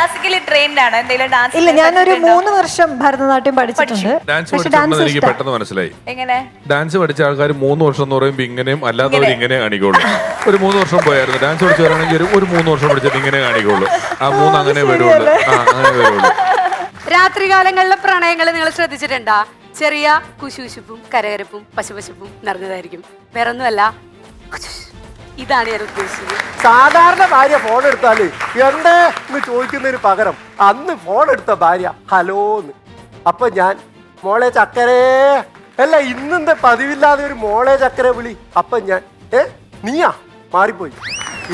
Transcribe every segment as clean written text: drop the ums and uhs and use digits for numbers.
Classically trained ആണ് എന്തെങ്കിലും dance? ഇല്ല, ഞാനൊരു 3 വർഷം ഭരതനാട്യം പഠിച്ചിട്ടുണ്ട്. ഡാൻസ് പക്ഷെ പഠിച്ചിട്ടുണ്ടെന്ന് എനിക്ക് പെട്ടെന്ന് മനസ്സിലായി. എങ്ങനെ? ഡാൻസ് പഠിച്ച ആൾക്കാർ 3 വർഷം എന്ന് പറയുമ്പോൾ ഇങ്ങനെയും അല്ലാത്തവർ ഇങ്ങനെ കാണിക്കുള്ളൂ. ഒരു 3 വർഷം പോയായിരുന്നു ഡാൻസ് പഠിച്ചവരാണെങ്കിൽ ഒരു 3 വർഷം പഠിച്ചിട്ട് ഇങ്ങനെ കാണിക്കുള്ളൂ. ആ 3 അങ്ങനെ വരുള്ളൂ. അങ്ങനെ വരുള്ളൂ. രാത്രികാലങ്ങളിലെ പ്രണയങ്ങൾ നിങ്ങൾ ശ്രദ്ധിച്ചിട്ടുണ്ടാ? ചെറിയ കുശുകുശുപ്പും കരകരപ്പും പശുപശുപ്പും നിറഞ്ഞതായിരിക്കും. വേറൊന്നുമല്ല, ഇതാണ് ഞാൻ ഉദ്ദേശിച്ചത്. സാധാരണ ഭാര്യ ഫോൺ എടുത്താല് എന്തേ എന്ന് ചോദിക്കുന്നതിന് പകരം അന്ന് ഫോൺ എടുത്ത ഭാര്യ ഹലോന്ന്. അപ്പൊ ഞാൻ മോളെ ചക്കരേ അല്ല, ഇന്നെന്താ പതിവില്ലാതെ ഒരു മോളെ ചക്കര വിളി. അപ്പൊ ഞാൻ നീയാ മാറിപ്പോയി.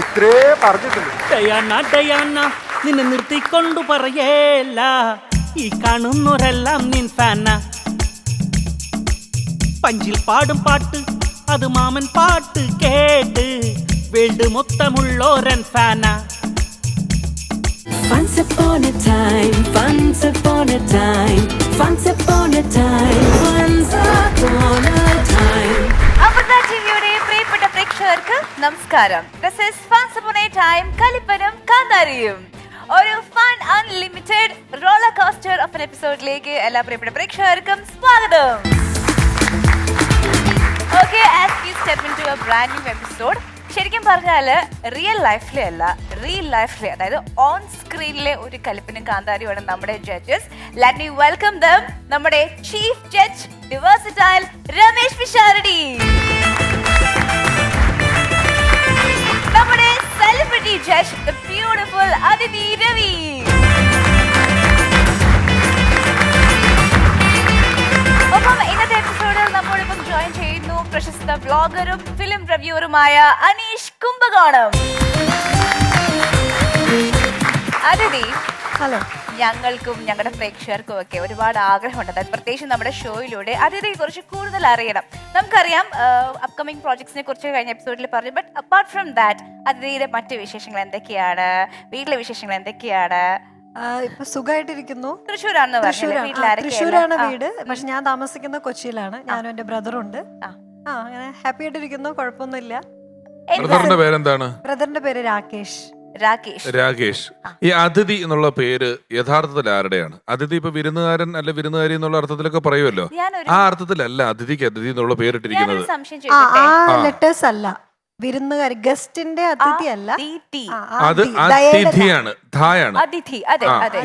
ഇത്രേ പറഞ്ഞിട്ടുണ്ട്. ഡയാന നിന്നെ നിർത്തിക്കൊണ്ടു പറയേല, ഈ കാണുന്നവരെല്ലാം നിൻ ഫാന. പഞ്ചിൽ പാടും പാട്ട് അത് മാമൻ പാട്ട് കേട്ട് world മൊത്തമുള്ളോരൻ ഫാന. Once upon a time, once upon a time, once upon a time, once upon a time. Amrita ടിവിയുടെ പ്രിയപ്പെട്ട പ്രേക്ഷകർക്ക് നമസ്കാരം. This is Once Upon a Time കലിപ്പനും കാന്താരിയും. ഒരു fun unlimited roller coaster of N എപ്പിസോഡിലേക്ക് എല്ലാ പ്രിയപ്പെട്ട പ്രേക്ഷകർക്കും സ്വാഗതം. Okay, as we step into a brand new episode, ശരിക്കും പറഞ്ഞാല് റിയൽ ലൈഫിലെ അല്ല, റിയൽ ലൈഫിലെ, അതായത് ഓൺ സ്ക്രീനിലെ ഒരു കലിപ്പനും കാന്താരിയുമാണ് നമ്മുടെ judges. Let me welcome dum, നമ്മുടെ ചീഫ് ജഡ്ജ് ഡിവേഴ്സിറ്റൈൽ രമേശ് പിഷാരടി, നമ്മുടെ സെലിബ്രിറ്റി ജഡ്ജ് ദ ബ്യൂട്ടിഫുൾ അതിഥി രവി, ഒപ്പം ഇന്നത്തെ എപ്പിസോഡിൽ നമ്മോടൊപ്പം ജോയിൻ ചെയ്യുന്നു പ്രശസ്ത വ്ളോഗറും ഫിലിം റിവ്യൂവറുമായ അനീഷ് കുംഭകോണം. അതിഥി, ഹലോ. ഞങ്ങൾക്കും ഞങ്ങളുടെ പ്രേക്ഷകർക്കും ഒക്കെ ഒരുപാട് ആഗ്രഹമുണ്ട്, അതായത് പ്രത്യേകിച്ച് നമ്മുടെ ഷോയിലൂടെ അതിഥിയെ കുറിച്ച് കൂടുതൽ അറിയണം. നമുക്കറിയാം അപ്കമിങ് പ്രോജക്ട്സിനെ കുറിച്ച് കഴിഞ്ഞ എപ്പിസോഡിൽ പറഞ്ഞു. ബട്ട് അപ്പാർട്ട് ഫ്രം ദാറ്റ്, അതിഥിയുടെ മറ്റു വിശേഷങ്ങൾ എന്തൊക്കെയാണ്, വീട്ടിലെ വിശേഷങ്ങൾ എന്തൊക്കെയാണ്? ഇപ്പൊ സുഖമായിട്ടിരിക്കുന്നു. തൃശ്ശൂരാണ് വീട്, പക്ഷെ ഞാൻ താമസിക്കുന്ന കൊച്ചിയിലാണ്. ഞാനും എന്റെ ബ്രദറുണ്ട്. അങ്ങനെ ഹാപ്പി ആയിട്ടിരിക്കുന്നു, കുഴപ്പമൊന്നുമില്ല. ബ്രദറിന്റെ പേരെന്താണ്? ബ്രദറിന്റെ പേര് രാകേഷ്. രാകേഷ്. ഈ അതിഥി എന്നുള്ള പേര് യഥാർത്ഥത്തിൽ ആരുടെയാണ്? അതിഥി ഇപ്പൊ വിരുന്നുകാരൻ അല്ല വിരുന്നുകാരി എന്നുള്ള അർത്ഥത്തിലൊക്കെ പറയുമല്ലോ. ആ അർത്ഥത്തിലല്ല അതിഥിക്ക് അതിഥി എന്നുള്ള പേരിട്ടിരിക്കുന്നത്. ലെറ്റേഴ്സ് അല്ല, വിരുന്നുകാരി ഗസ്റ്റിന്റെ അതിഥി അല്ല, അത് അതിഥിയാണ്, ധായാണ്.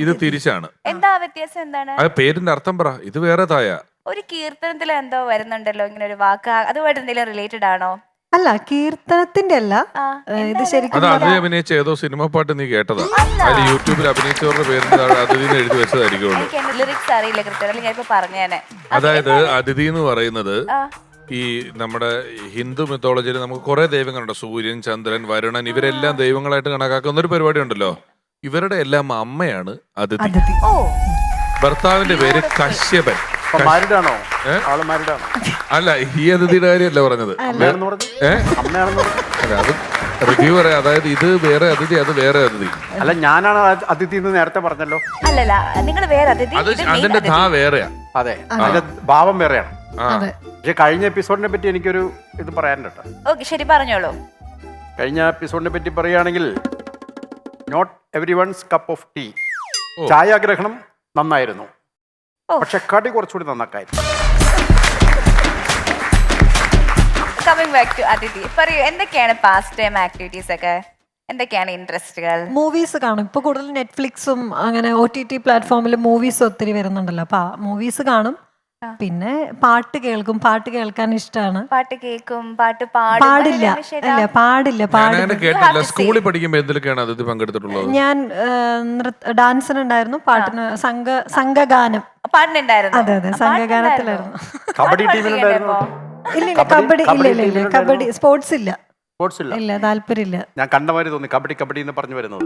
ഇത് തിരിച്ചാണ്. എന്താ വ്യത്യാസം? എന്താണ് അത് പേരിന്റെ അർത്ഥം പറ. ഇത് വേറെ തായ. ഒരു കീർത്തനത്തിൽ എന്തോ വരുന്നുണ്ടല്ലോ ഇങ്ങനെ ഒരു വാക്ക്, അതുമായിട്ട് എന്തെങ്കിലും റിലേറ്റഡ് ആണോ? അല്ല, കീർത്തനത്തിന്റെ അല്ല. ഇത് ശരിക്കും അത് അതിഥി അഭിനയിച്ച ഏതോ സിനിമ പാട്ട് നീ കേട്ടതാ. അതിൽ യൂട്യൂബിൽ അഭിനയിച്ചവരുടെ പേരിന്റെ അതിഥിന്ന് എഴുതി വെച്ചതായിരിക്കുള്ളൂ. ലിറിക്സ് അറിയില്ല കൃത്യമായിട്ട്, ഞാൻ ഇപ്പൊ പറഞ്ഞേനെ. അതായത് അതിഥി എന്ന് പറയുന്നത് ഈ നമ്മുടെ ഹിന്ദു മിത്തോളജിയിൽ നമുക്ക് കുറെ ദൈവങ്ങളുണ്ട്. സൂര്യൻ, ചന്ദ്രൻ, വരുണൻ, ഇവരെല്ലാം ദൈവങ്ങളായിട്ട് കണക്കാക്കുന്ന ഒരു പരിപാടി ഉണ്ടല്ലോ. ഇവരുടെ എല്ലാം അമ്മയാണ് അതിഥി. ഭർത്താവിന്റെ പേര് കശ്യപൻ. അല്ല, ഈ അതിഥിയുടെ കാര്യമല്ല പറഞ്ഞത്. അത് റിവ്യൂ പറയാം. അതായത് ഇത് വേറെ അതിഥി, അത് വേറെ അതിഥി. അല്ല, ഞാനാണ് അതിഥി എന്ന് നേരത്തെ പറഞ്ഞല്ലോ. അല്ലല്ല, നിങ്ങൾ വേറെ അതിഥി, അതിന്റെ ധാ വേറെയാ. അതെ, അതിന്റെ ഭാവം വേറെയാണ്. പക്ഷെ കഴിഞ്ഞ എപ്പിസോഡിനെ പറ്റി എനിക്കൊരു ഇത് പറയാനുണ്ട്. ഓക്കെ, ശരി, പറഞ്ഞോളൂ. കഴിഞ്ഞ എപ്പിസോഡിനെ പറ്റി പറയുകയാണെങ്കിൽ not every one's cup of tea. ഛായാഗ്രഹണം നന്നായിരുന്നു, പക്ഷെ കടി കുറച്ചുകൂടി നന്നാക്കായിരുന്നു. കമ്മിങ് ബാക്ക് ടു അതിഥി, പറയൂ, എന്തൊക്കെയാണ് പാസ്റ്റ് ടൈം ആക്ടിവിറ്റീസ് ഒക്കെ? എന്തൊക്കെയാണ് ഇൻട്രസ്റ്റുകൾ? മൂവീസ് കാണും. ഇപ്പൊ കൂടുതൽ നെറ്റ്ഫ്ലിക്സും അങ്ങനെ OTT പ്ലാറ്റ്ഫോമിൽ മൂവീസ് ഒത്തിരി വരുന്നുണ്ടല്ലോ. അപ്പൊ മൂവീസ് കാണും. പിന്നെ പാട്ട് കേൾക്കും. പാട്ട് കേൾക്കാൻ ഇഷ്ടമാണ്. പാട്ട് കേൾക്കും, പാട്ട് പാടില്ല. അല്ല, പാടില്ല. സ്കൂളിൽ പഠിക്കുമ്പോൾ എന്തൊക്കെയാണ് അതിഥി പങ്കെടുത്തിട്ടുള്ളത്? ഞാൻ ഡാൻസിനുണ്ടായിരുന്നു, പാട്ടിന് സംഘഗാനം പാട്ടിനുണ്ടായിരുന്നു. അതെ അതെ, സംഘഗാനത്തിലായിരുന്നു. കബഡി ടീമിലുണ്ടായിരുന്നു. ഇല്ല, കബഡി ഇല്ല, കബഡി സ്പോർട്സ് ഇല്ല, ഇല്ല, താല്പര്യമില്ല. ഞാൻ കണ്ടമാതിരി തോന്നി കബഡി കബഡി എന്ന് പറഞ്ഞു വരുന്നത്.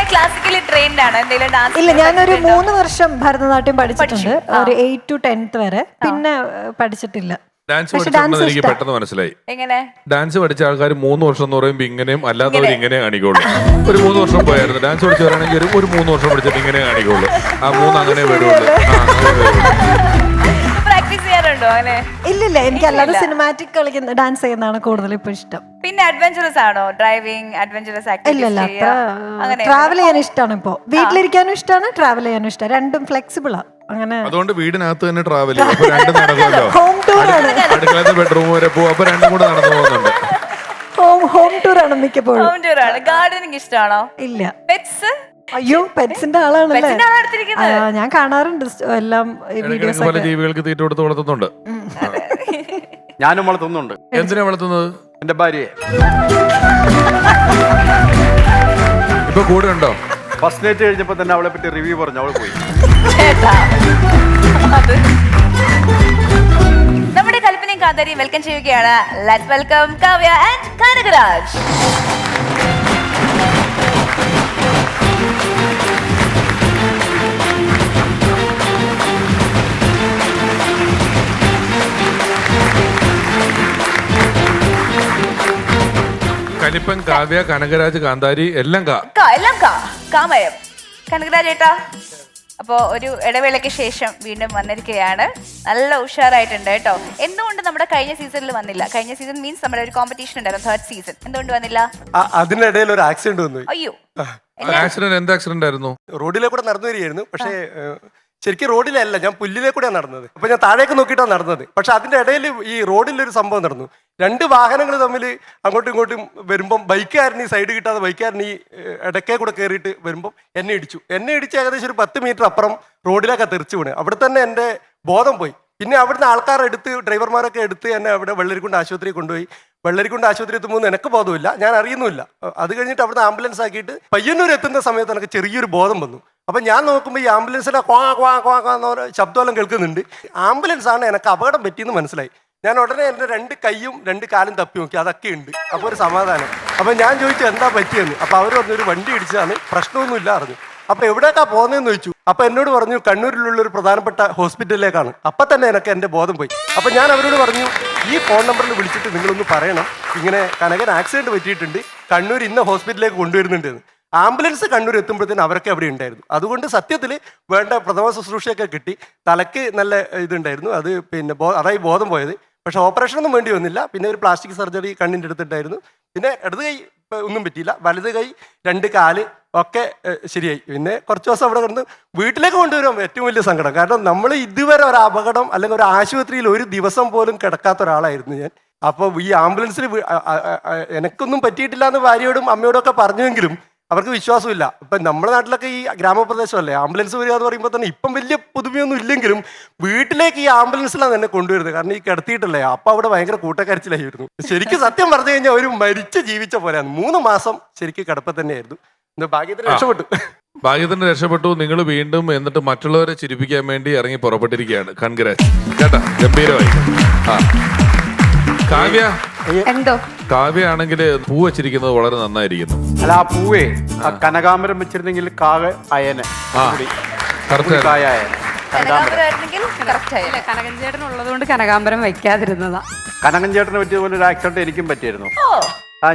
ക്ലാസിക്കലി ട്രെയിൻഡ് ആണ് എന്തെങ്കിലും ഡാൻസ്? ഇല്ല, ഞാനൊരു 3 വർഷം ഭരതനാട്യം പഠിച്ചിട്ടുണ്ട്, ഒരു 8 to 10th വരെ. പിന്നെ പഠിച്ചിട്ടില്ല. ഡാൻസ് പഠിച്ചിട്ടുണ്ടെന്ന് എനിക്ക് പെട്ടെന്ന് മനസ്സിലായി. എങ്ങനെ? ഡാൻസ് പഠിച്ച ആൾക്കാർ 3 വർഷം എന്ന് പറയുമ്പോൾ ഇങ്ങനെയും അല്ലാത്തവർ ഇങ്ങനെ കാണിക്കുള്ളൂ. ഒരു 3 വർഷം പോയായിരുന്നു ഡാൻസ് പഠിച്ചവരാണെങ്കിൽ ഒരു 3 വർഷം പഠിച്ചിട്ട് ഇങ്ങനെ കാണിക്കുള്ളൂ. ആ 3 അങ്ങനെ വരുള്ളൂ. പ്രാക്ടീസ് ചെയ്യാറുണ്ടോ? ഉണ്ടോ അങ്ങനെ? ഇല്ലില്ല, എനിക്ക് അല്ലാതെ ഇല്ലില്ല. സിനിമാറ്റിക് കളിക്കുന്ന ഡാൻസ് ചെയ്യുന്നതാണ് കൂടുതൽ ഇപ്പൊ ഇഷ്ടം. പിന്നെ അഡ്വഞ്ചറസ് ആണോ? ഡ്രൈവിംഗ്, അഡ്വഞ്ചറസ് ഇല്ലല്ല, ആക്ടിവിറ്റീസ് അത്ര ട്രാവൽ ചെയ്യാൻ ഇഷ്ടമാണ്. ഇപ്പൊ വീട്ടിലിരിക്കാനും ഇഷ്ടമാണ്, ട്രാവൽ ചെയ്യാനും ഇഷ്ടമാണ്. രണ്ടും ഫ്ലെക്സിബിളാ. അങ്ങനെ അതുകൊണ്ട് വീടിനകത്ത് തന്നെ ട്രാവൽ ചെയ്യും. അപ്പൊ രണ്ടും നടക്കുമല്ലോ. ഹോം ടൂർ ആണ്. അടുക്കളത്തെ ബെഡ്റൂം വരെ പോകും. അപ്പൊ രണ്ടും കൂടെ നടന്നു പോകുന്നുണ്ട്. ഹോം ടൂർ ആണ് മിക്കപ്പോഴും. ഹോം ടൂർ ആണ്. ഗാർഡനിങ് ഇഷ്ടമാണോ? ഇല്ല. പെറ്റ്സ്? അയ്യോ, പെറ്റ്സിന്റെ ആളാണല്ലേ. പെറ്റ്സിന്റെ ആളാണ് എടുത്തിരിക്കുന്നത്. ഞാൻ കാണാറുണ്ട് എല്ലാം വീഡിയോസ് ഇടയ്ക്കിടയ്ക്ക് പല ഒക്കെ. ജീവികൾക്ക് തീറ്റ കൊടുത്ത് വളർത്തുന്നുണ്ട്. ഞാനും വളർത്തുന്നുണ്ട് എന്തിനാ വളർത്തുന്നത്? എന്റെ ഭാര്യയെ. ഇപ്പൊ കൂടെ ഉണ്ടോ? ഫസ്റ്റ് നൈറ്റ് കഴിഞ്ഞപ്പോ തന്നെ അവളെ പറ്റി റിവ്യൂ പറഞ്ഞു, അവൾ പോയി. ചേട്ടാ, അത് നമ്മുടെ കൽപ്പനയും കാന്താരിയും വെൽക്കം ചെയ്യുകയാണ്. Let's welcome Kavya and Kanakaraj. Kalippan, Kavya, Kanakaraj, Kanthari എല്ലാം എല്ലാം കാമയം. കനകരാജ് ചേട്ടാ, അപ്പോ ഒരു ഇടവേളയ്ക്ക് ശേഷം വീണ്ടും വന്നിരിക്കുകയാണ്. നല്ല ഉഷാറായിട്ടുണ്ട് കേട്ടോ. എന്തുകൊണ്ട് നമ്മുടെ കഴിഞ്ഞ സീസണിൽ വന്നില്ല? കഴിഞ്ഞ സീസൺ മീൻസ് നമ്മുടെ ഒരു കോമ്പറ്റീഷൻ ഉണ്ടായിരുന്നു, 3rd സീസൺ. എന്തുകൊണ്ട് വന്നില്ല? അതിനിടയിൽ ഒരു ആക്സിഡന്റ് വന്നു. അയ്യോ, ആക്സിഡന്റ്. എന്ത് ആക്സിഡന്റ് ആയിരുന്നു? റോഡിലെ കൂടെ നടന്നു വരികയായിരുന്നു. പക്ഷേ ശരിക്കും റോഡിലല്ല, ഞാൻ പുല്ലിലെ കൂടെയാണ് നടന്നത്. അപ്പൊ ഞാൻ താഴേക്ക് നോക്കിയിട്ടാണ് നടന്നത്. പക്ഷെ അതിന്റെ ഇടയിൽ ഈ റോഡിലൊരു സംഭവം നടന്നു. 2 വാഹനങ്ങൾ തമ്മിൽ അങ്ങോട്ടും ഇങ്ങോട്ടും വരുമ്പം ബൈക്കുകാരൻ ഈ സൈഡ് കിട്ടാതെ ബൈക്കുകാരൻ ഈ ഇടയ്ക്കേ കൂടെ കയറിയിട്ട് വരുമ്പം എന്നെ ഇടിച്ചു ഏകദേശം ഒരു 10 മീറ്റർ അപ്പുറം റോഡിലേക്ക് തെറിച്ചു വീണ്. അവിടെ തന്നെ എൻ്റെ ബോധം പോയി. പിന്നെ അവിടുന്ന് ആൾക്കാരെടുത്ത്, ഡ്രൈവർമാരൊക്കെ എടുത്ത് എന്നെ അവിടെ വെള്ളരിക്കുണ്ട് ആശുപത്രി കൊണ്ടുപോയി. വെള്ളരിക്കുണ്ട് ആശുപത്രി എത്തുമ്പോൾ എനിക്ക് ബോധമില്ല, ഞാൻ അറിയുന്നില്ല. അത് കഴിഞ്ഞിട്ട് അവിടുന്ന് ആംബുലൻസ് ആക്കിയിട്ട് പയ്യന്നൂർ എത്തുന്ന സമയത്ത് എനിക്ക് ചെറിയൊരു ബോധം വന്നു. അപ്പം ഞാൻ നോക്കുമ്പോൾ ഈ ആംബുലൻസിനെ ക്വാ ക്വാ ക്വാ ക്വാ എന്ന് പറഞ്ഞ ശബ്ദമെല്ലാം കേൾക്കുന്നുണ്ട്. ആംബുലൻസ് ആണ്, എനിക്ക് അപകടം പറ്റിയെന്ന് മനസ്സിലായി. ഞാൻ ഉടനെ എൻ്റെ 2 കൈയും 2 കാലും തപ്പി നോക്കി, അതൊക്കെ ഉണ്ട്. അപ്പോൾ ഒരു സമാധാനം. അപ്പം ഞാൻ ചോദിച്ചു എന്താ പറ്റിയെന്ന്. അപ്പോൾ അവർ പറഞ്ഞു ഒരു വണ്ടി ഇടിച്ചതാണ്, പ്രശ്നമൊന്നുമില്ല അറിഞ്ഞു. അപ്പോൾ എവിടേക്കാ പോകുന്നതെന്ന് ചോദിച്ചു. അപ്പോൾ എന്നോട് പറഞ്ഞു കണ്ണൂരിലുള്ള ഒരു പ്രധാനപ്പെട്ട ഹോസ്പിറ്റലിലേക്കാണ്. അപ്പം തന്നെ എനിക്ക് എൻ്റെ ബോധം പോയി. അപ്പം ഞാൻ അവരോട് പറഞ്ഞു ഈ ഫോൺ നമ്പറിൽ വിളിച്ചിട്ട് നിങ്ങളൊന്ന് പറയണം, ഇങ്ങനെ കനകൻ ആക്സിഡൻറ്റ് പറ്റിയിട്ടുണ്ട്, കണ്ണൂർ ഇന്ന ഹോസ്പിറ്റലിലേക്ക് കൊണ്ടുവരുന്നുണ്ട് എന്ന്. ആംബുലൻസ് കണ്ണൂർ എത്തുമ്പോഴത്തേന് അവരൊക്കെ അവിടെ ഉണ്ടായിരുന്നു. അതുകൊണ്ട് സത്യത്തിൽ വേണ്ട പ്രഥമ ശുശ്രൂഷയൊക്കെ കിട്ടി. തലയ്ക്ക് നല്ല ഇതുണ്ടായിരുന്നു. അത് പിന്നെ അതായി ബോധം പോയത്. പക്ഷെ ഓപ്പറേഷനൊന്നും വേണ്ടി വന്നില്ല. പിന്നെ ഒരു പ്ലാസ്റ്റിക് സർജറി കണ്ണിൻ്റെ അടുത്തുണ്ടായിരുന്നു. പിന്നെ ഇടത് കൈ ഒന്നും പറ്റിയില്ല, വലത് കൈ 2 കാല് ഒക്കെ ശരിയായി. പിന്നെ കുറച്ച് ദിവസം അവിടെ കിടന്ന് വീട്ടിലേക്ക് കൊണ്ടുവരാൻ ഏറ്റവും വലിയ സങ്കടം. കാരണം നമ്മൾ ഇതുവരെ ഒരു അപകടം അല്ലെങ്കിൽ ഒരു ആശുപത്രിയിൽ ഒരു ദിവസം പോലും കിടക്കാത്ത ഒരാളായിരുന്നു ഞാൻ. അപ്പോൾ ഈ ആംബുലൻസിൽ എനിക്കൊന്നും പറ്റിയിട്ടില്ല എന്ന് ഭാര്യയോടും അമ്മയോടും ഒക്കെ പറഞ്ഞുവെങ്കിലും അവർക്ക് വിശ്വാസമില്ല. ഇപ്പം നമ്മുടെ നാട്ടിലൊക്കെ ഈ ഗ്രാമപ്രദേശമല്ലേ, ആംബുലൻസ് വരിക എന്ന് പറയുമ്പോൾ തന്നെ ഇപ്പം വലിയ പുതുമയൊന്നും ഇല്ലെങ്കിലും വീട്ടിലേക്ക് ഈ ആംബുലൻസിലാണ് തന്നെ കൊണ്ടുവരുന്നത്. കാരണം ഈ കിടത്തിയിട്ടല്ലേ, അപ്പം അവിടെ ഭയങ്കര കൂട്ടക്കരച്ചിലായിരുന്നു. ശരിക്കും സത്യം പറഞ്ഞു കഴിഞ്ഞാൽ ഒരു മരിച്ച ജീവിച്ച പോലെയാണ്. 3 മാസം ശരിക്കും കിടപ്പ് തന്നെയായിരുന്നു. ഭാഗ്യത്തിന് രക്ഷപ്പെട്ടു. ഭാഗ്യത്തിന് രക്ഷപ്പെട്ടു. നിങ്ങൾ വീണ്ടും എന്നിട്ട് മറ്റുള്ളവരെ ചിരിപ്പിക്കാൻ വേണ്ടി ഇറങ്ങി പുറപ്പെട്ടിരിക്കുകയാണ്. കൺഗ്രാറ്റ്സ് കേട്ടാ, ഗംഭീരമായി. കാവ്യ, എന്തോ കാവ്യ ആണെങ്കിൽ പൂ വെച്ചിരിക്കുന്നത് വളരെ നന്നായിരിക്കുന്നു. അല്ല, ആ പൂവേ ആ കനകാമരം വെച്ചിരുന്നെങ്കിൽ കാവ്യ അയനെ കറക്റ്റ്. കനകാംബരമായിരുന്നെങ്കിൽ correct ആയി. കനകൻ ചേട്ടൻ ഉള്ളതുകൊണ്ട് കനകാംബരം വയ്ക്കാതിരുന്നതാ. കനകൻ ചേട്ടന് പറ്റിയ പോലെ ഒരു ആക്സിഡന്റ് എനിക്കും പറ്റിയിരുന്നു.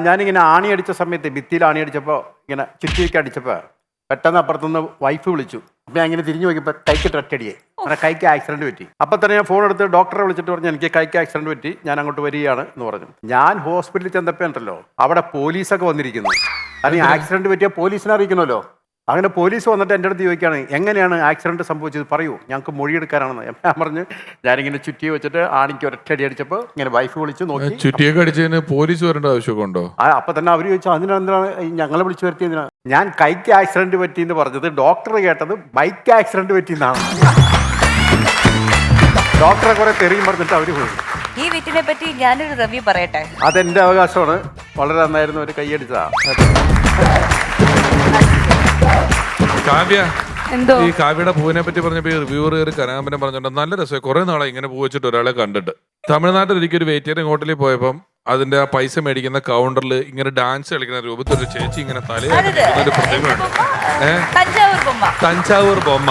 ഞാനിങ്ങനെ ആണി അടിച്ച സമയത്ത് ഭിത്തിയിൽ ആണി അടിച്ചപ്പോൾ ഇങ്ങനെ ചുറ്റിയൊക്കെ അടിച്ചപ്പോൾ പെട്ടെന്ന് അപ്പുറത്തുനിന്ന് വൈഫ് വിളിച്ചു. അപ്പം ഞാൻ ഇങ്ങനെ തിരിഞ്ഞു നോക്കിയപ്പോൾ കൈക്ക് ഒറ്റടിയായി. അങ്ങനെ കൈക്ക് ആക്സിഡന്റ് പറ്റി. അപ്പം തന്നെ ഞാൻ ഫോൺ എടുത്ത് ഡോക്ടറെ വിളിച്ചിട്ട് പറഞ്ഞു എനിക്ക് കൈക്ക് ആക്സിഡന്റ് പറ്റി, ഞാൻ അങ്ങോട്ട് വരികയാണ് എന്ന് പറഞ്ഞു. ഞാൻ ഹോസ്പിറ്റലിൽ ചെന്നപ്പോൾ ഉണ്ടല്ലോ അവിടെ പോലീസൊക്കെ വന്നിരിക്കുന്നു. കാരണം ആക്സിഡന്റ് പറ്റിയ പോലീസിനെ അറിയിക്കണമല്ലോ. അങ്ങനെ പോലീസ് വന്നിട്ട് എൻ്റെ അടുത്ത് ചോദിക്കുകയാണ് എങ്ങനെയാണ് ആക്സിഡന്റ് സംഭവിച്ചത്, പറയൂ, ഞങ്ങൾക്ക് മൊഴിയെടുക്കാനാണെന്ന്. ഞാൻ പറഞ്ഞു ഞാനിങ്ങനെ ചുറ്റി വെച്ചിട്ട് ആണിക്ക് ഒരൊറ്റടി അടിച്ചപ്പോൾ ഇങ്ങനെ വൈഫ് വിളിച്ച് നോക്കി. ചുറ്റിയൊക്കെ അടിച്ചതിന് പോലീസ് വരേണ്ട ആവശ്യമൊക്കെ ഉണ്ടോ? അപ്പൊ തന്നെ അവർ ചോദിച്ചു അതിനെന്താണ് ഞങ്ങളെ വിളിച്ചു വരുത്തിയതിനാ. ഞാൻ കൈക്ക് ആക്സിഡന്റ് പറ്റി എന്ന് പറഞ്ഞത് ഡോക്ടർ കേട്ടത് ബൈക്ക് ആക്സിഡന്റ് പറ്റിയെന്നാണ്. ഡോക്ടറെ കുറെ തെറിയും പറഞ്ഞിട്ട് അവര് പോയി. ഈ വീട്ടിനെ പറ്റി ഞാനൊരു റിവ്യൂ പറയട്ടെ. അതെന്റെ അവകാശമാണ്. വളരെ നന്നായിരുന്നു, ഒരു കൈയടിച്ചതാ. കാവ്യ, എന്തോ ഈ കാവ്യയുടെ പൂവിനെ പറ്റി പറഞ്ഞപ്പോ റിവ്യൂവർ ഒരു കനകാംബരം പറഞ്ഞിട്ടുണ്ട്. നല്ല രസമായി. കുറെ നാളായി ഇങ്ങനെ പൂ വെച്ചിട്ട് ഒരാളെ കണ്ടിട്ട്. തമിഴ്നാട്ടിൽ ഒരിക്കലും വെയിറ്ററിംഗ് ഹോട്ടലിൽ പോയപ്പം അതിന്റെ ആ പൈസ മേടിക്കുന്ന കൗണ്ടറിൽ ഇങ്ങനെ ഡാൻസ് കളിക്കുന്ന രൂപത്തിൽ ഒരു ചേച്ചി ഇങ്ങനെ തലയൊരു പ്രതിമയുണ്ട്. തഞ്ചാവൂർ ബൊമ്മ.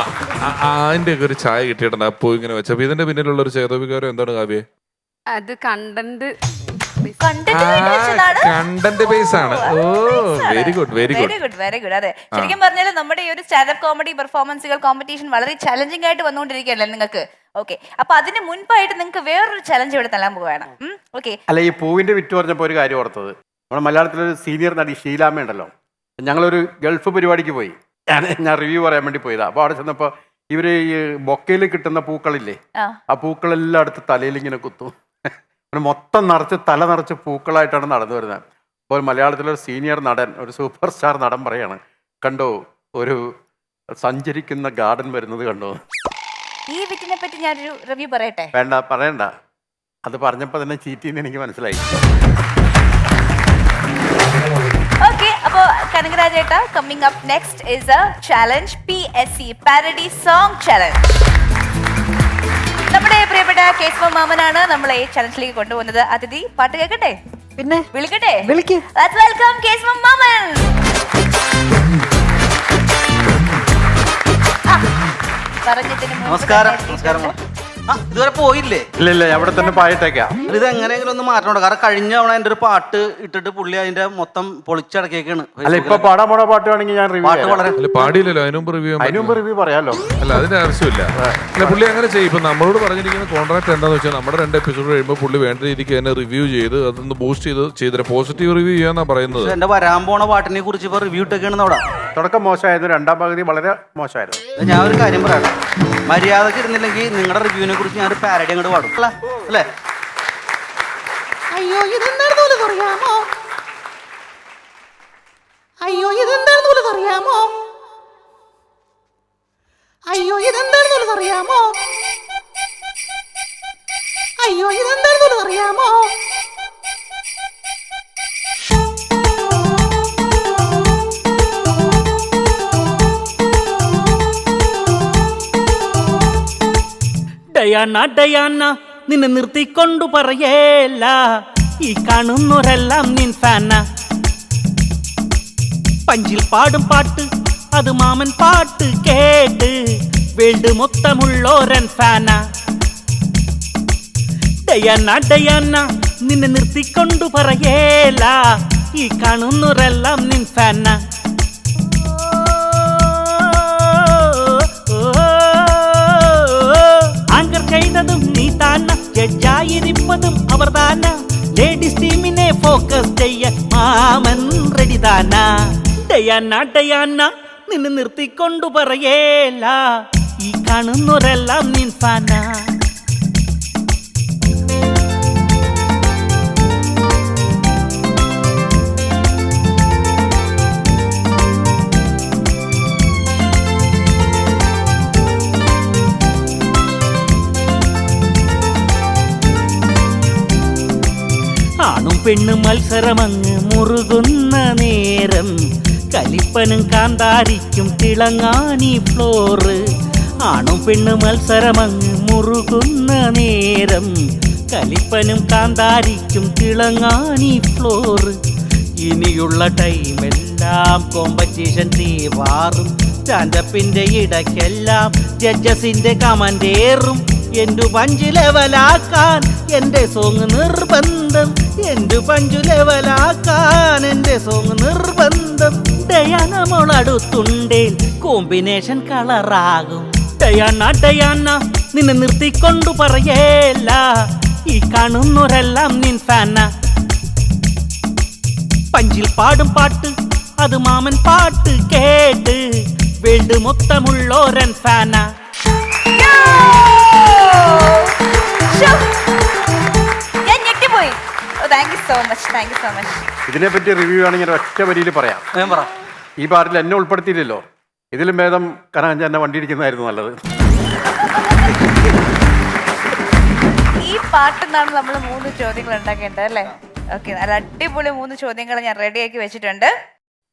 അതിന്റെ ഒക്കെ ഒരു ചായ കിട്ടിയിട്ടുണ്ട് ആ പൂ ഇങ്ങനെ വെച്ചപ്പോ. ഇതിന്റെ പിന്നിലുള്ള ഒരു ചേതോപികാരം എന്താണ് കാവ്യ? അത് കണ്ടന്റ് കണ്ടന്റ് ബേസ് ആണ്. Oh, very good, very good, very good. അതെ, ശരിക്കും പറഞ്ഞാൽ നമ്മുടെ ഈ ഒരു സ്റ്റാൻഡപ്പ് കോമഡി പെർഫോമൻസുകൾ കോമ്പറ്റീഷൻ വളരെ ചലഞ്ചിങ് ആയിട്ട് വന്നുകൊണ്ടിരിക്കുകയല്ലേ നിങ്ങൾക്ക്? ഓക്കെ, അപ്പൊ അതിന് മുൻപായിട്ട് നിങ്ങൾക്ക് വേറൊരു ചലഞ്ച് ഇവിടെ തരാൻ പോവുകയാണ്. ഓക്കെ, അല്ല, ഈ പൂവിന്റെ വിറ്റ് പറഞ്ഞപ്പോൾ ഒരു കാര്യം ഓർത്തത്, നമ്മുടെ മലയാളത്തിലൊരു സീനിയർ നടി ഷീലാമ്മ ഉണ്ടല്ലോ, ഞങ്ങളൊരു ഗൾഫ് പരിപാടിക്ക് പോയി, ഞാൻ റിവ്യൂ പറയാൻ വേണ്ടി പോയതാ. അപ്പോൾ അവിടെ ചെന്നപ്പോൾ ഇവര് ഈ ബൊക്കയിൽ കിട്ടുന്ന പൂക്കളില്ലേ, ആ പൂക്കളെല്ലാം അടുത്ത് തലയിൽ ഇങ്ങനെ കുത്തും. മൊത്തം നിറച്ച് തല നിറച്ച് പൂക്കളായിട്ടാണ് നടന്നു വരുന്നത്. അപ്പോൾ മലയാളത്തിലൊരു സീനിയർ നടൻ, ഒരു സൂപ്പർ സ്റ്റാർ നടൻ പറയാണ്, കണ്ടോ ഒരു സഞ്ചരിക്കുന്ന ഗാർഡൻ വരുന്നത് കണ്ടോ. ഈ വിറ്റിനെ പറ്റി ഞാനൊരു റിവ്യൂ പറയട്ടെ? വേണ്ട, പറയണ്ട. അത് പറഞ്ഞപ്പോൾ തന്നെ ചീറ്റിന്ന് എനിക്ക് മനസ്സിലായി. ഓക്കെ, അപ്പോ കനകരാജേട്ട, coming up next is a challenge, PSC parody song challenge. നമ്മുടെ പ്രിയപ്പെട്ട കേസ്മ മാമനാണ് നമ്മളെ ഈ ചലഞ്ചിലേക്ക് കൊണ്ടുപോകുന്നത്. അതിഥി, പാട്ട് കേൾക്കട്ടെ? പിന്നെ വിളിക്കട്ടെ? വിളിക്ക്. Let's welcome കേസ്മ മാമൻ. പറഞ്ഞതിന് മുൻപ് നമസ്കാരം. തന്നെ നമസ്കാരം. ആ, ഇതുവരെ പോയില്ലേ? ഇല്ല, അവിടെ തന്നെ പായിട്ടേക്കാം. ഇത് എങ്ങനെയെങ്കിലും ഒന്ന് മാറ്റണം. കാരണം കഴിഞ്ഞ തവണ എൻ്റെ ഒരു പാട്ട് ഇട്ടിട്ട് പുള്ളി അതിന്റെ മൊത്തം പൊളിച്ചടക്കിയേക്കാണ്. അല്ല, ഇപ്പൊ പാടാൻ പോണ പാട്ട് വേണമെങ്കിൽ ഞാൻ റിവ്യൂ പാട്ട് വളരെ അല്ല, പാടിയില്ലല്ലോ, അതിനുമുമ്പ് റിവ്യൂ റിവ്യൂ പറയാലോ. അല്ല, അതിന്റെ ആവശ്യമില്ല. അല്ല, പുള്ളി അങ്ങനെ ചെയ്യും. ഇപ്പൊ നമ്മളോട് പറഞ്ഞിരിക്കുന്ന കോൺട്രാക്ട് എന്താന്ന് വെച്ചാൽ നമ്മുടെ 2 എപ്പിസോഡ് കഴിയുമ്പോൾ പുള്ളി വേണ്ട രീതിക്ക് തന്നെ റിവ്യൂ ചെയ്ത് അതൊന്ന് ബൂസ്റ്റ് ചെയ്ത് പോസിറ്റീവ് റിവ്യൂ ചെയ്യാന്നാ പറയുന്നത്. എന്റെ വരാൻ പോണ പാട്ടിനെ കുറിച്ച് ഇപ്പൊ റിവ്യൂ ഇട്ടൊക്കെയാണ് അവിടെ. തുടക്കം മോശമായിരുന്നു, രണ്ടാം പകുതി വളരെ മോശമായിരുന്നു. ഞാൻ ഒരു കാര്യം പറയട്ടെ, മര്യാദക്ക് ഇരുന്നില്ലെങ്കിൽ നിങ്ങളുടെ റിവ്യൂവിനെ കുറിച്ച് ഞാൻ ഒരു പാരഡി അങ്ങോട്ട് പാടും അല്ലേ? അയ്യോ ഇതെന്താണെന്ന് പോലും അറിയാമോ, അയ്യോ ഇതെന്താണെന്ന് പോലും അറിയാമോ, അയ്യോ ഇതെന്താണെന്ന് പോലും അറിയാമോ, അയ്യോ ഇതെന്താണെന്ന് പോലും അറിയാമോ. ഡയാന ഡയാന നിന്നെ നിർത്തിക്കൊണ്ടു പറയേല, ഈ കാണുന്നവരെല്ലാം നിൻ ഫാന. പഞ്ചിൽ പാടും പാട്ട് അത് മാമൻ പാട്ട് കേട്ട് വേൾഡ് മൊത്തമുള്ളോരൻ ഫാന. ഡയാന ഡയാന നിന്നെ നിർത്തിക്കൊണ്ടു പറയേല, ഈ കാണുന്നവരെല്ലാം നിൻ ഫാന. ചെയ്തതും നീ താന, ജഡ്ജായിരിപ്പതും അവർ താന. ലേഡീസ് ടീമിനെ ഫോക്കസ് ചെയ്യ മാമൻ റെഡി താന. ഡയാന ഡയാന നിന്നെ നിർത്തിക്കൊണ്ടു പറയേല, ഈ കാണുന്നവരെല്ലാം നിൻ ഫാന. ആണും പെണ്ണും മത്സരമങ്ങ് മുറുകുന്ന നേരം, കലിപ്പനും കാന്താരിക്കും തിളങ്ങാനീ ഫ്ലോറ്. ആണും പെണ്ണും മത്സരമങ്ങ് മുറുകുന്ന നേരം, കലിപ്പനും കാന്താരിക്കും തിളങ്ങാനീ ഫ്ലോറ്. ഇനിയുള്ള ടൈമെല്ലാം കോമ്പറ്റീഷൻ തീവാറും, സ്റ്റാൻഡപ്പിന്റെ ഇടയ്ക്കെല്ലാം ജഡ്ജസിന്റെ കമന്റേറും. എന്റെ പഞ്ച് ലെവലാക്കാൻ എന്റെ സോങ് നിർബന്ധം, എന്റെ പഞ്ചു ലെവലാക്കാൻ എന്റെ സോങ് നിർബന്ധം. ഡയാന മോളടുത്തുണ്ടേൽ കോമ്പിനേഷൻ കളറാകും. ഡയാന ഡയാന നിന്നെ നിർത്തിക്കൊണ്ടു പറയേല, ഈ കാണുന്നവരെല്ലാം നിൻ ഫാന. പഞ്ചിൽ പാടും പാട്ട് അത് മാമൻ പാട്ട് കേട്ട് വേൾഡ് മൊത്തമുള്ളോരൻ ഫാന. ഞാൻ ഞെട്ടിപ്പോയി. Thank you so much, thank you so much. ഇതിനെപ്പറ്റി റിവ്യൂ ആണെങ്കിൽ ഒറ്റ വരിയിൽ പറയാം. പറ. ഈ പാട്ടിൽ എന്നെ ഉൾപ്പെടുത്തിയില്ലല്ലോ, ഇതിലും ഭേദം കനകഞ്ച എന്നെ വണ്ടി ഇടിക്കുന്നതായിരുന്നു നല്ലത്. ഈ പാട്ടിന്നാണ് നമ്മൾ 3 ചോദ്യങ്ങൾ ഉണ്ടാക്കേണ്ടത് അല്ലേ? ഓക്കെ, നല്ല അടിപൊളി 3 ചോദ്യങ്ങൾ ഞാൻ റെഡിയാക്കി വെച്ചിട്ടുണ്ട്.